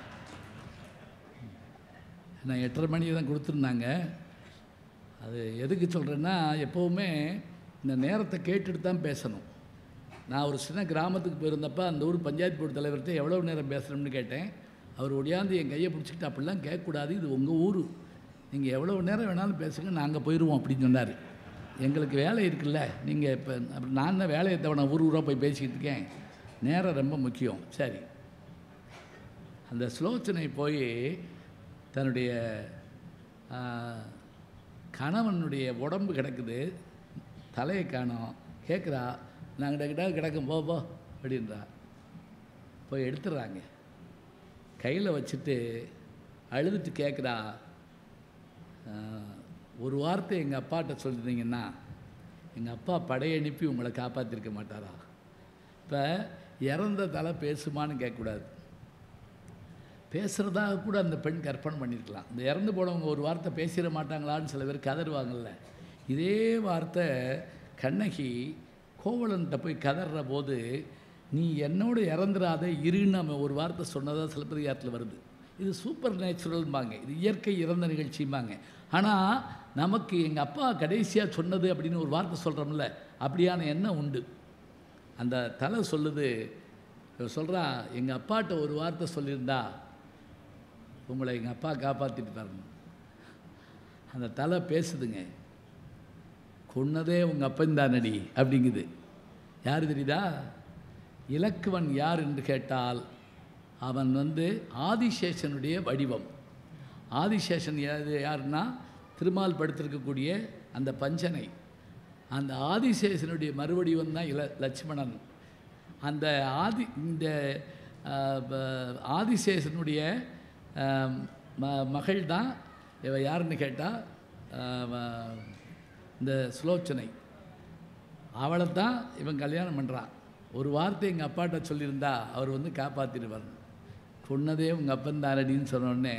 நான் 8:30 மணி தான் கொடுத்துருந்தாங்க. அது எதுக்கு சொல்கிறேன்னா, எப்போவுமே இந்த நேரத்தை கேட்டுட்டு தான் பேசணும். நான் ஒரு சின்ன கிராமத்துக்கு போயிருந்தப்போ அந்த ஊர் பஞ்சாயத்து போர்டு தலைவர்கிட்ட எவ்வளோ நேரம் பேசுகிறோம்னு கேட்டேன். அவர் ஒடியாந்து என் கையை பிடிச்சிக்கிட்டு, அப்படிலாம் கேட்கக்கூடாது, இது உங்கள் ஊர், நீங்கள் எவ்வளோ நேரம் வேணாலும் பேசுங்க, நாங்கள் போயிடுவோம் அப்படின்னு சொன்னார். எங்களுக்கு வேலை இருக்குல்ல, நீங்கள் இப்போ அப்படி நான் தான் வேலையை தவிர ஊர் ஊராக போய் பேசிக்கிட்டு இருக்கேன், நேரம் ரொம்ப முக்கியம். சரி. அந்த சுலோச்சனை போய் தன்னுடைய கணவனுடைய உடம்பு கிடக்குது, தலையை காணோம், கேட்குறா, நாங்கள் கிட்ட கிடக்கும் போ போ அப்படின்றா. போய் எடுத்துடுறாங்க. கையில் வச்சுட்டு அழுதுட்டு கேட்குறா, ஒரு வார்த்தை எங்கள் அப்பாட்ட சொல்லியிருந்தீங்கன்னா எங்கள் அப்பா படையனுப்பி உங்களை காப்பாற்றிருக்க மாட்டாரா? இப்போ இறந்த தலை பேசுமான்னு கேட்கக்கூடாது, பேசுகிறதாக கூட அந்த பெண் கற்பனை பண்ணியிருக்கலாம். இந்த இறந்து போனவங்க ஒரு வார்த்தை பேசிட மாட்டாங்களான்னு சில பேர் கதறுவாங்கள்ல, இதே வார்த்தை கண்ணகி கோவலன்கிட்ட போய் கதற போது, நீ என்னோடு இறந்துடாத இருன்னு நம்ம ஒரு வார்த்தை சொன்னதாக சிலப்பதிகாரத்தில் வருது. இது சூப்பர் நேச்சுரல்பாங்க, இது இயற்கை இறந்த நிகழ்ச்சிம்பாங்க. ஆனால் நமக்கு எங்கள் அப்பா கடைசியாக சொன்னது அப்படின்னு ஒரு வார்த்தை சொல்கிறோம்ல, அப்படியான எண்ணம் உண்டு. அந்த தலை சொல்லுது, சொல்கிறா, எங்கள் அப்பாட்ட ஒரு வார்த்தை சொல்லியிருந்தா உங்களை எங்கள் அப்பா காப்பாற்றிட்டு தரணும். அந்த தலை பேசுதுங்க, கொன்னதே உங்கள் அப்பன்தானடி அப்படிங்குது. யார் தெரியுதா? இலக்குவன் யார் என்று கேட்டால் அவன் ஆதிசேஷனுடைய வடிவம். ஆதிசேஷன் யாருன்னா திருமால் படுத்திருக்கக்கூடிய அந்த பஞ்சனை, அந்த ஆதிசேஷனுடைய மறுவடிவம் தான் லட்சுமணன். அந்த இந்த ஆதிசேஷனுடைய மகள் தான் இவ யாருன்னு கேட்டால் இந்த சுலோச்சனை. அவளை தான் இவன் கல்யாணம் பண்ணுறான். ஒரு வார்த்தை எங்கள் அப்பாட்ட சொல்லியிருந்தா அவர் காப்பாற்றிடுவார். கொன்னதே உங்கள் அப்பன் தாரடின்னு சொன்னோடனே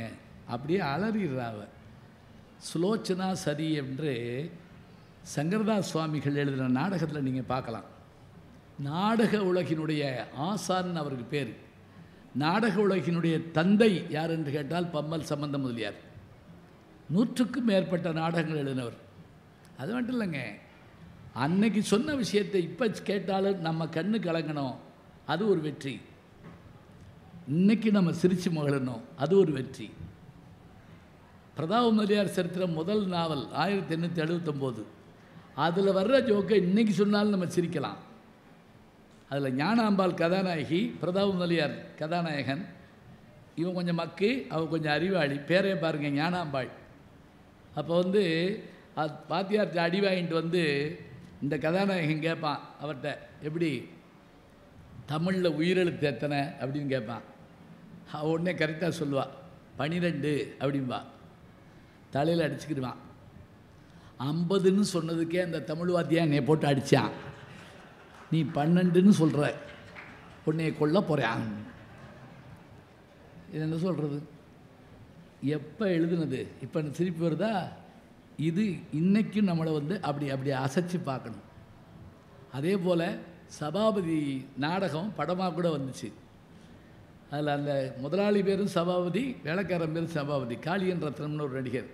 அப்படியே அலறிடுறா அவ. சுலோச்சனா சரி என்று சங்கரதாஸ் சுவாமிகள் எழுதின நாடகத்தில் நீங்கள் பார்க்கலாம். நாடக உலகினுடைய ஆசான் அவருக்கு பேர். நாடக உலகினுடைய தந்தை யார் என்று கேட்டால் பம்மல் சம்பந்த முதலியார். 100க்கும் மேற்பட்ட நாடகங்கள் எழுதினவர். அது மட்டும் இல்லைங்க, அன்னைக்கு சொன்ன விஷயத்தை இப்போ கேட்டாலும் நம்ம கண்ணு கலங்கணும், அது ஒரு வெற்றி. இன்னைக்கு நம்ம சிரிச்சு மகிழணும், அது ஒரு வெற்றி. பிரதாப முதலியார் சரித்திரம் முதல் நாவல் 1879. அதில் வர்ற ஜோக்கை இன்றைக்கி சொன்னாலும் நம்ம சிரிக்கலாம். அதில் ஞானாம்பாள் கதாநாயகி, பிரதாப முதலியார் கதாநாயகன். இவன் கொஞ்சம் மக்கு, அவன் கொஞ்சம் அறிவாளி. பேரே பாருங்கள், ஞானாம்பாள். அப்போ வந்து வாத்தியார்கிட்ட அடி வாங்கிட்டு வந்து இந்த கதாநாயகன் கேட்பான் அவர்கிட்ட, எப்படி தமிழில் உயிரெழுத்து எத்தனை அப்படின்னு கேட்பான். உடனே கரெக்டாக சொல்லுவாள், 12 அப்படின்பா. தலையில் அடிச்சுக்கிடுவான். 50ன்னு சொன்னதுக்கே அந்த தமிழ் வாத்தியா என்னை போட்டு அடித்தான். நீ 12ன்னு சொல்கிற, உன்னைய கொல்ல போகிறான். இது என்ன சொல்கிறது? எப்போ எழுதுனது இப்போ திருப்பி வருதா? இது இன்றைக்கும் நம்மளை வந்து அப்படி அசைச்சு பார்க்கணும். அதே போல் சபாபதி நாடகம் படமாக கூட வந்துச்சு. அதில் அந்த முதலாளி பேரும் சபாபதி, வேலைக்காரன் பேரும் சபாபதி. காளியன் ரத்னம்னு ஒரு நடிகர்.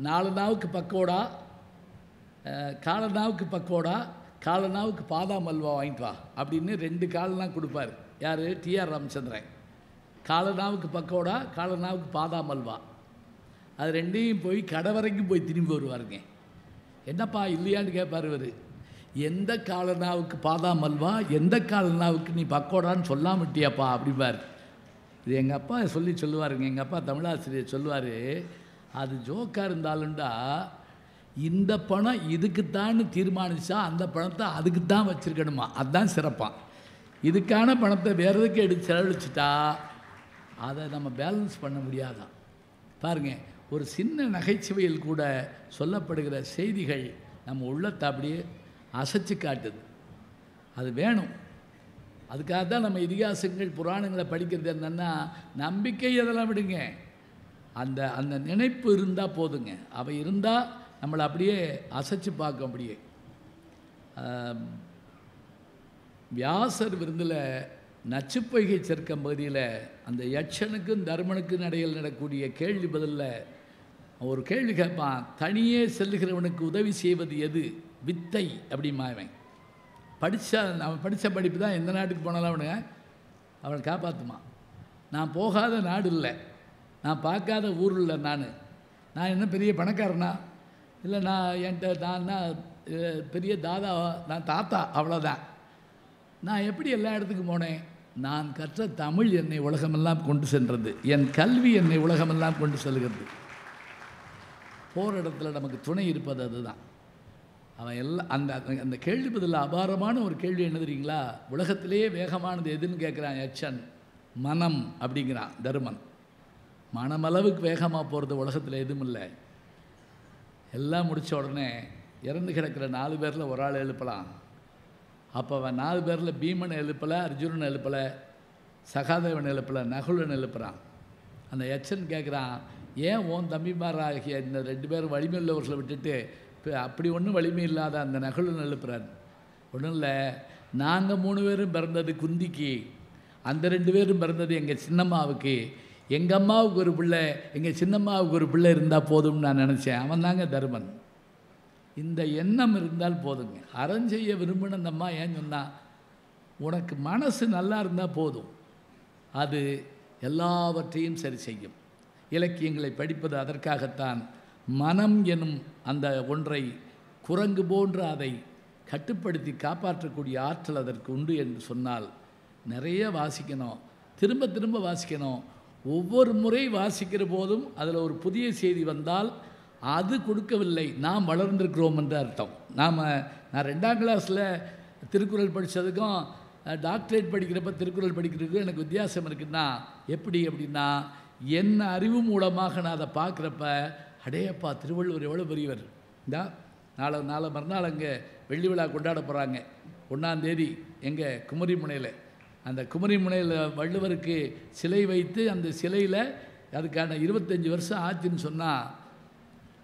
4 நாவுக்கு பக்கோடா, காலநாவுக்கு பக்கோடா, காலநாவுக்கு பாதாம் அல்வா வாங்கிட்டு வா அப்படின்னு 2 காலெலாம் கொடுப்பார். யார்? டிஆர் ராமச்சந்திரன். காலநாவுக்கு பக்கோடா, காலநாவுக்கு பாதாம் அல்வா. அது 2ஐயும் போய் கடை வரைக்கும் போய் திரும்பி வருவாருங்க. என்னப்பா இல்லையான்னு கேட்பார் இவர். எந்த காலநாவுக்கு பாதாம் அல்வா, எந்த காலநாவுக்கு நீ பக்கோடான்னு சொல்லாமட்டியாப்பா அப்படிம்பார். இது எங்கள் அப்பா சொல்லுவாருங்க. எங்கள் அப்பா தமிழாசிரியர் சொல்லுவார், அது ஜோக்காக இருந்தாலும்டா இந்த பணம் இதுக்குத்தான்னு தீர்மானித்தா அந்த பணத்தை அதுக்கு தான் வச்சுருக்கணுமா, அதுதான் சிறப்பான். இதுக்கான பணத்தை வேறு எதுக்கு எடுத்து செலவழிச்சிட்டா அதை நம்ம பேலன்ஸ் பண்ண முடியாதான். பாருங்கள், ஒரு சின்ன நகைச்சுவையில் கூட சொல்லப்படுகிற செய்திகள் நம்ம உள்ளத்தை அப்படியே அசைச்சு காட்டுது. அது வேணும். அதுக்காக தான் நம்ம இதிகாசங்கள் புராணங்களை படிக்கிறது. என்னென்னா, நம்பிக்கை அதெல்லாம் விடுங்க, அந்த அந்த நினைப்பு இருந்தால் போதுங்க. அவை இருந்தால் நம்மளை அப்படியே அசைச்சு பார்க்க. அப்படியே வியாசர் விருந்தில் நச்சுப்பொய்கை சர்க்கம் பகுதியில் அந்த யட்சனுக்கும் தர்மனுக்கும் இடையில் நடக்கக்கூடிய கேள்வி பதிலில் ஒரு கேள்வி கேட்பான். தனியே செல்லுகிறவனுக்கு உதவி செய்வது எது? வித்தை அப்படிமா. அவன் படித்த படிப்பு தான் எந்த நாட்டுக்கு போனாலும் அவனை காப்பாற்றுமா. நான் போகாத நாடு இல்லை, நான் பார்க்காத ஊர் இல்லை. நான் என்ன பெரிய பணக்காரனா இல்லை, நான் பெரிய தாதா, நான் தாத்தா, அவ்வளோதான். நான் எப்படி எல்லா இடத்துக்கும் போனேன்? நான் கற்ற தமிழ் என்னை உலகமெல்லாம் கொண்டு சென்றது, என் கல்வி என்னை உலகமெல்லாம் கொண்டு செல்கிறது. போகிற இடத்துல நமக்கு துணை இருப்பது அதுதான். அவன் எல்லாம் அந்த அந்த கேள்வி பதில் அபாரமான ஒரு கேள்வி. என்ன தெரியுங்களா? உலகத்திலேயே வேகமானது எதுன்னு கேட்குறான் யட்சன். மனம் அப்படிங்கிறான் தருமன். மனமளவுக்கு வேகமாக போகிறது உலகத்தில் எதுவும் இல்லை. எல்லாம் முடித்த உடனே இறந்து கிடக்கிற 4 பேரில் ஒரு ஆள் எழுப்பலாம். அப்போ அவன் 4 பேரில் பீமனை எழுப்பலை, அர்ஜுனனை எழுப்பலை, சகாதேவன் எழுப்பலை, நகுலன் எழுப்புறான். அந்த யட்சன் கேட்குறான், ஏன் உன் தம்பிமாராகிய இந்த 2 பேரும் வலிமை உள்ளவர்களை விட்டுட்டு அப்படி ஒன்றும் வலிமை இல்லாத அந்த நகுலன் எழுப்புறான். ஒன்றும் இல்லை, நாங்கள் 3 பேரும் பிறந்தது குந்திக்கு, அந்த 2 பேரும் பிறந்தது எங்கள் சின்னம்மாவுக்கு. எங்கள் அம்மாவுக்கு ஒரு பிள்ளை, எங்கள் சின்னம்மாவுக்கு ஒரு பிள்ளை இருந்தால் போதும்னு நான் நினச்சேன். அவன் தாங்க தருமன். இந்த எண்ணம் இருந்தால் போதுங்க. அறஞ்செய்ய விரும்பின அந்த அம்மா ஏன் சொன்னால், உனக்கு மனசு நல்லா இருந்தால் போதும், அது எல்லாவற்றையும் சரி செய்யும். இலக்கியங்களை படிப்பது அதற்காகத்தான். மனம் எனும் அந்த ஒன்றை குரங்கு போன்று அதை கட்டுப்படுத்தி காப்பாற்றக்கூடிய ஆற்றல் அதற்கு உண்டு என்று சொன்னால் நிறைய வாசிக்கணும், திரும்ப திரும்ப வாசிக்கணும். ஒவ்வொரு முறை வாசிக்கிற போதும் அதில் ஒரு புதிய செய்தி வந்தால் அது கொடுக்கவில்லை, நாம் வளர்ந்திருக்கிறோம் என்று அர்த்தம். நான் 2ஆம் கிளாஸில் திருக்குறள் படித்ததுக்கும் டாக்டரேட் படிக்கிறப்ப திருக்குறள் படிக்கிறதுக்கும் எனக்கு வித்தியாசம் இருக்குன்னா எப்படி அப்படின்னா, என் அறிவு மூலமாக நான் அதை பார்க்குறப்ப, அடேப்பா திருவள்ளுவர் எவ்வளோ பெரியவர். இந்தா நாளை மறுநாள் அங்கே வெள்ளி விழா கொண்டாட போகிறாங்க. 1ஆம் தேதி எங்கள் குமரிமுனையில். அந்த குமரிமுனையில் வள்ளுவருக்கு சிலை வைத்து அந்த சிலையில் அதுக்கான 25 வருஷம் ஆச்சுன்னு சொன்னால்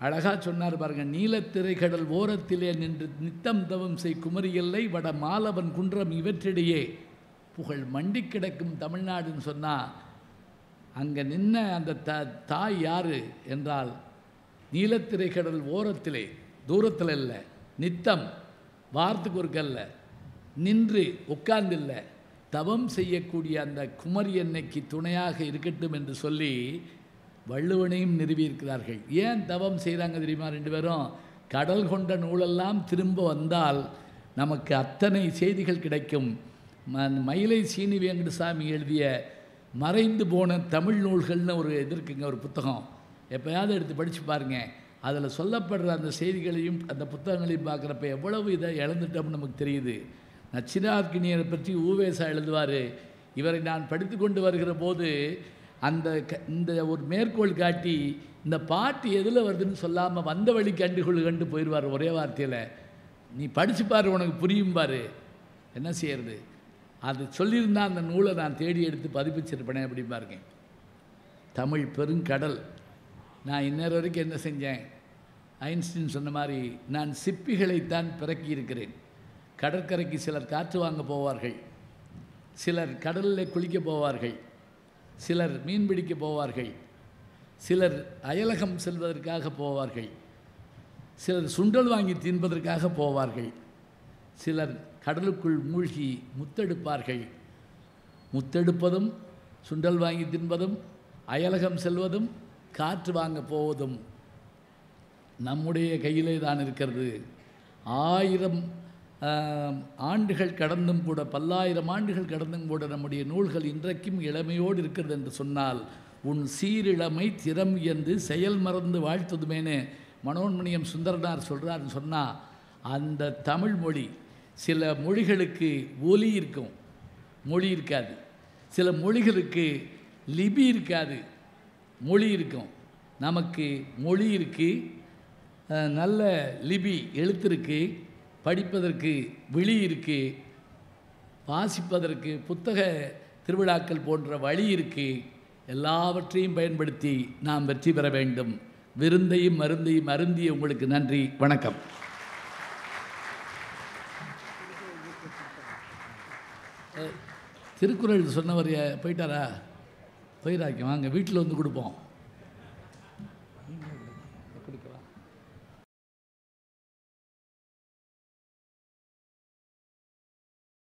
அழகாக சொன்னார் பாருங்கள். நீலத்திரைக்கடல் ஓரத்திலே நின்று நித்தம் தவம் செய் குமரி எல்லை வட மாலவன் குன்றம் இவற்றிடையே புகழ் மண்டி கிடக்கும் தமிழ்நாடுன்னு சொன்னால் அங்கே நின்ன அந்த தாய் யார் என்றால், நீலத்திரைக்கடல் ஓரத்திலே, தூரத்தில் இல்லை, நித்தம் வாரத்துக்கு ஒரு கல்ல நின்று உட்கார்ந்தில்லை, தவம் செய்யக்கூடிய அந்த குமரி எண்ணெய்க்கு துணையாக இருக்கட்டும் என்று சொல்லி வள்ளுவனையும் நிறுவியிருக்கிறார்கள். ஏன் தவம் செய்கிறாங்க தெரியுமா? 2 பேரும் கடல் கொண்ட நூலெல்லாம் திரும்ப வந்தால் நமக்கு அத்தனை செய்திகள் கிடைக்கும். மயிலை சீனி வெங்கடசாமி எழுதிய மறைந்து போன தமிழ் நூல்கள்னு ஒரு இது இருக்குங்க, ஒரு புத்தகம். எப்போயாவது எடுத்து படித்து பாருங்கள். அதில் சொல்லப்படுற அந்த செய்திகளையும் அந்த புத்தகங்களையும் பார்க்குறப்ப எவ்வளவு இதை இழந்துட்டோம்னு நமக்கு தெரியுது. நச்சினார்க்கினியரை பற்றி ஊவேசா எழுதுவார். இவரை நான் படித்து கொண்டு வருகிற போது இந்த ஒரு மேற்கோள் காட்டி இந்த பாட்டு எதில் வருதுன்னு சொல்லாமல் வந்த வழி கண்டு போயிடுவார் ஒரே வார்த்தையில். நீ படித்து பாரு, உனக்கு புரியும் பாரு. என்ன செய்யறது? அது சொல்லியிருந்தால் அந்த நூலை நான் தேடி எடுத்து பதிப்பிச்சிருப்பேனே அப்படி பாருங்க. தமிழ் பெருங்கடல். நான் இன்னொரு வரைக்கும் என்ன செஞ்சேன்? ஐன்ஸ்டீன் சொன்ன மாதிரி நான் சிப்பிகளைத்தான் பிறக்கி இருக்கிறேன். கடற்கரைக்கு சிலர் காற்று வாங்க போவார்கள், சிலர் கடலில் குளிக்க போவார்கள், சிலர் மீன் பிடிக்க போவார்கள், சிலர் அயலகம் செல்வதற்காக போவார்கள், சிலர் சுண்டல் வாங்கி தின்பதற்காக போவார்கள், சிலர் கடலுக்குள் மூழ்கி முத்தெடுப்பார்கள். முத்தெடுப்பதும் சுண்டல் வாங்கி தின்பதும் அயலகம் செல்வதும் காற்று வாங்க போவதும் நம்முடைய கையிலே தான் இருக்கிறது. 1000 ஆண்டுகள் கடந்தும் கூட, 10,000 ஆண்டுகள் கடந்தும் கூட நம்முடைய நூல்கள் இன்றைக்கும் இளமையோடு இருக்கிறது என்று சொன்னால், உன் சீரிழமை திறம் என்று செயல் மறந்து வாழ்த்துதுமேனு மனோன்மணியம் சுந்தரனார் சொல்கிறாருன்னு சொன்னால், அந்த தமிழ் மொழி சில மொழிகளுக்கு ஒலி இருக்கும், மொழி இருக்காது. சில மொழிகளுக்கு லிபி இருக்காது, மொழி இருக்கும். நமக்கு மொழி இருக்குது, நல்ல லிபி எழுத்து இருக்குது, படிப்பதற்கு விழி இருக்குது, வாசிப்பதற்கு புத்தக திருவிழாக்கள் போன்ற வழி இருக்குது. எல்லாவற்றையும் பயன்படுத்தி நாம் வெற்றி பெற வேண்டும். விருந்தையும் மருந்தையும் அருந்திய உங்களுக்கு நன்றி, வணக்கம். திருக்குறள் சொன்னவர் போயிட்டாரா? போயிடாக்கி வாங்க, வீட்டில் வந்து கொடுப்போம்.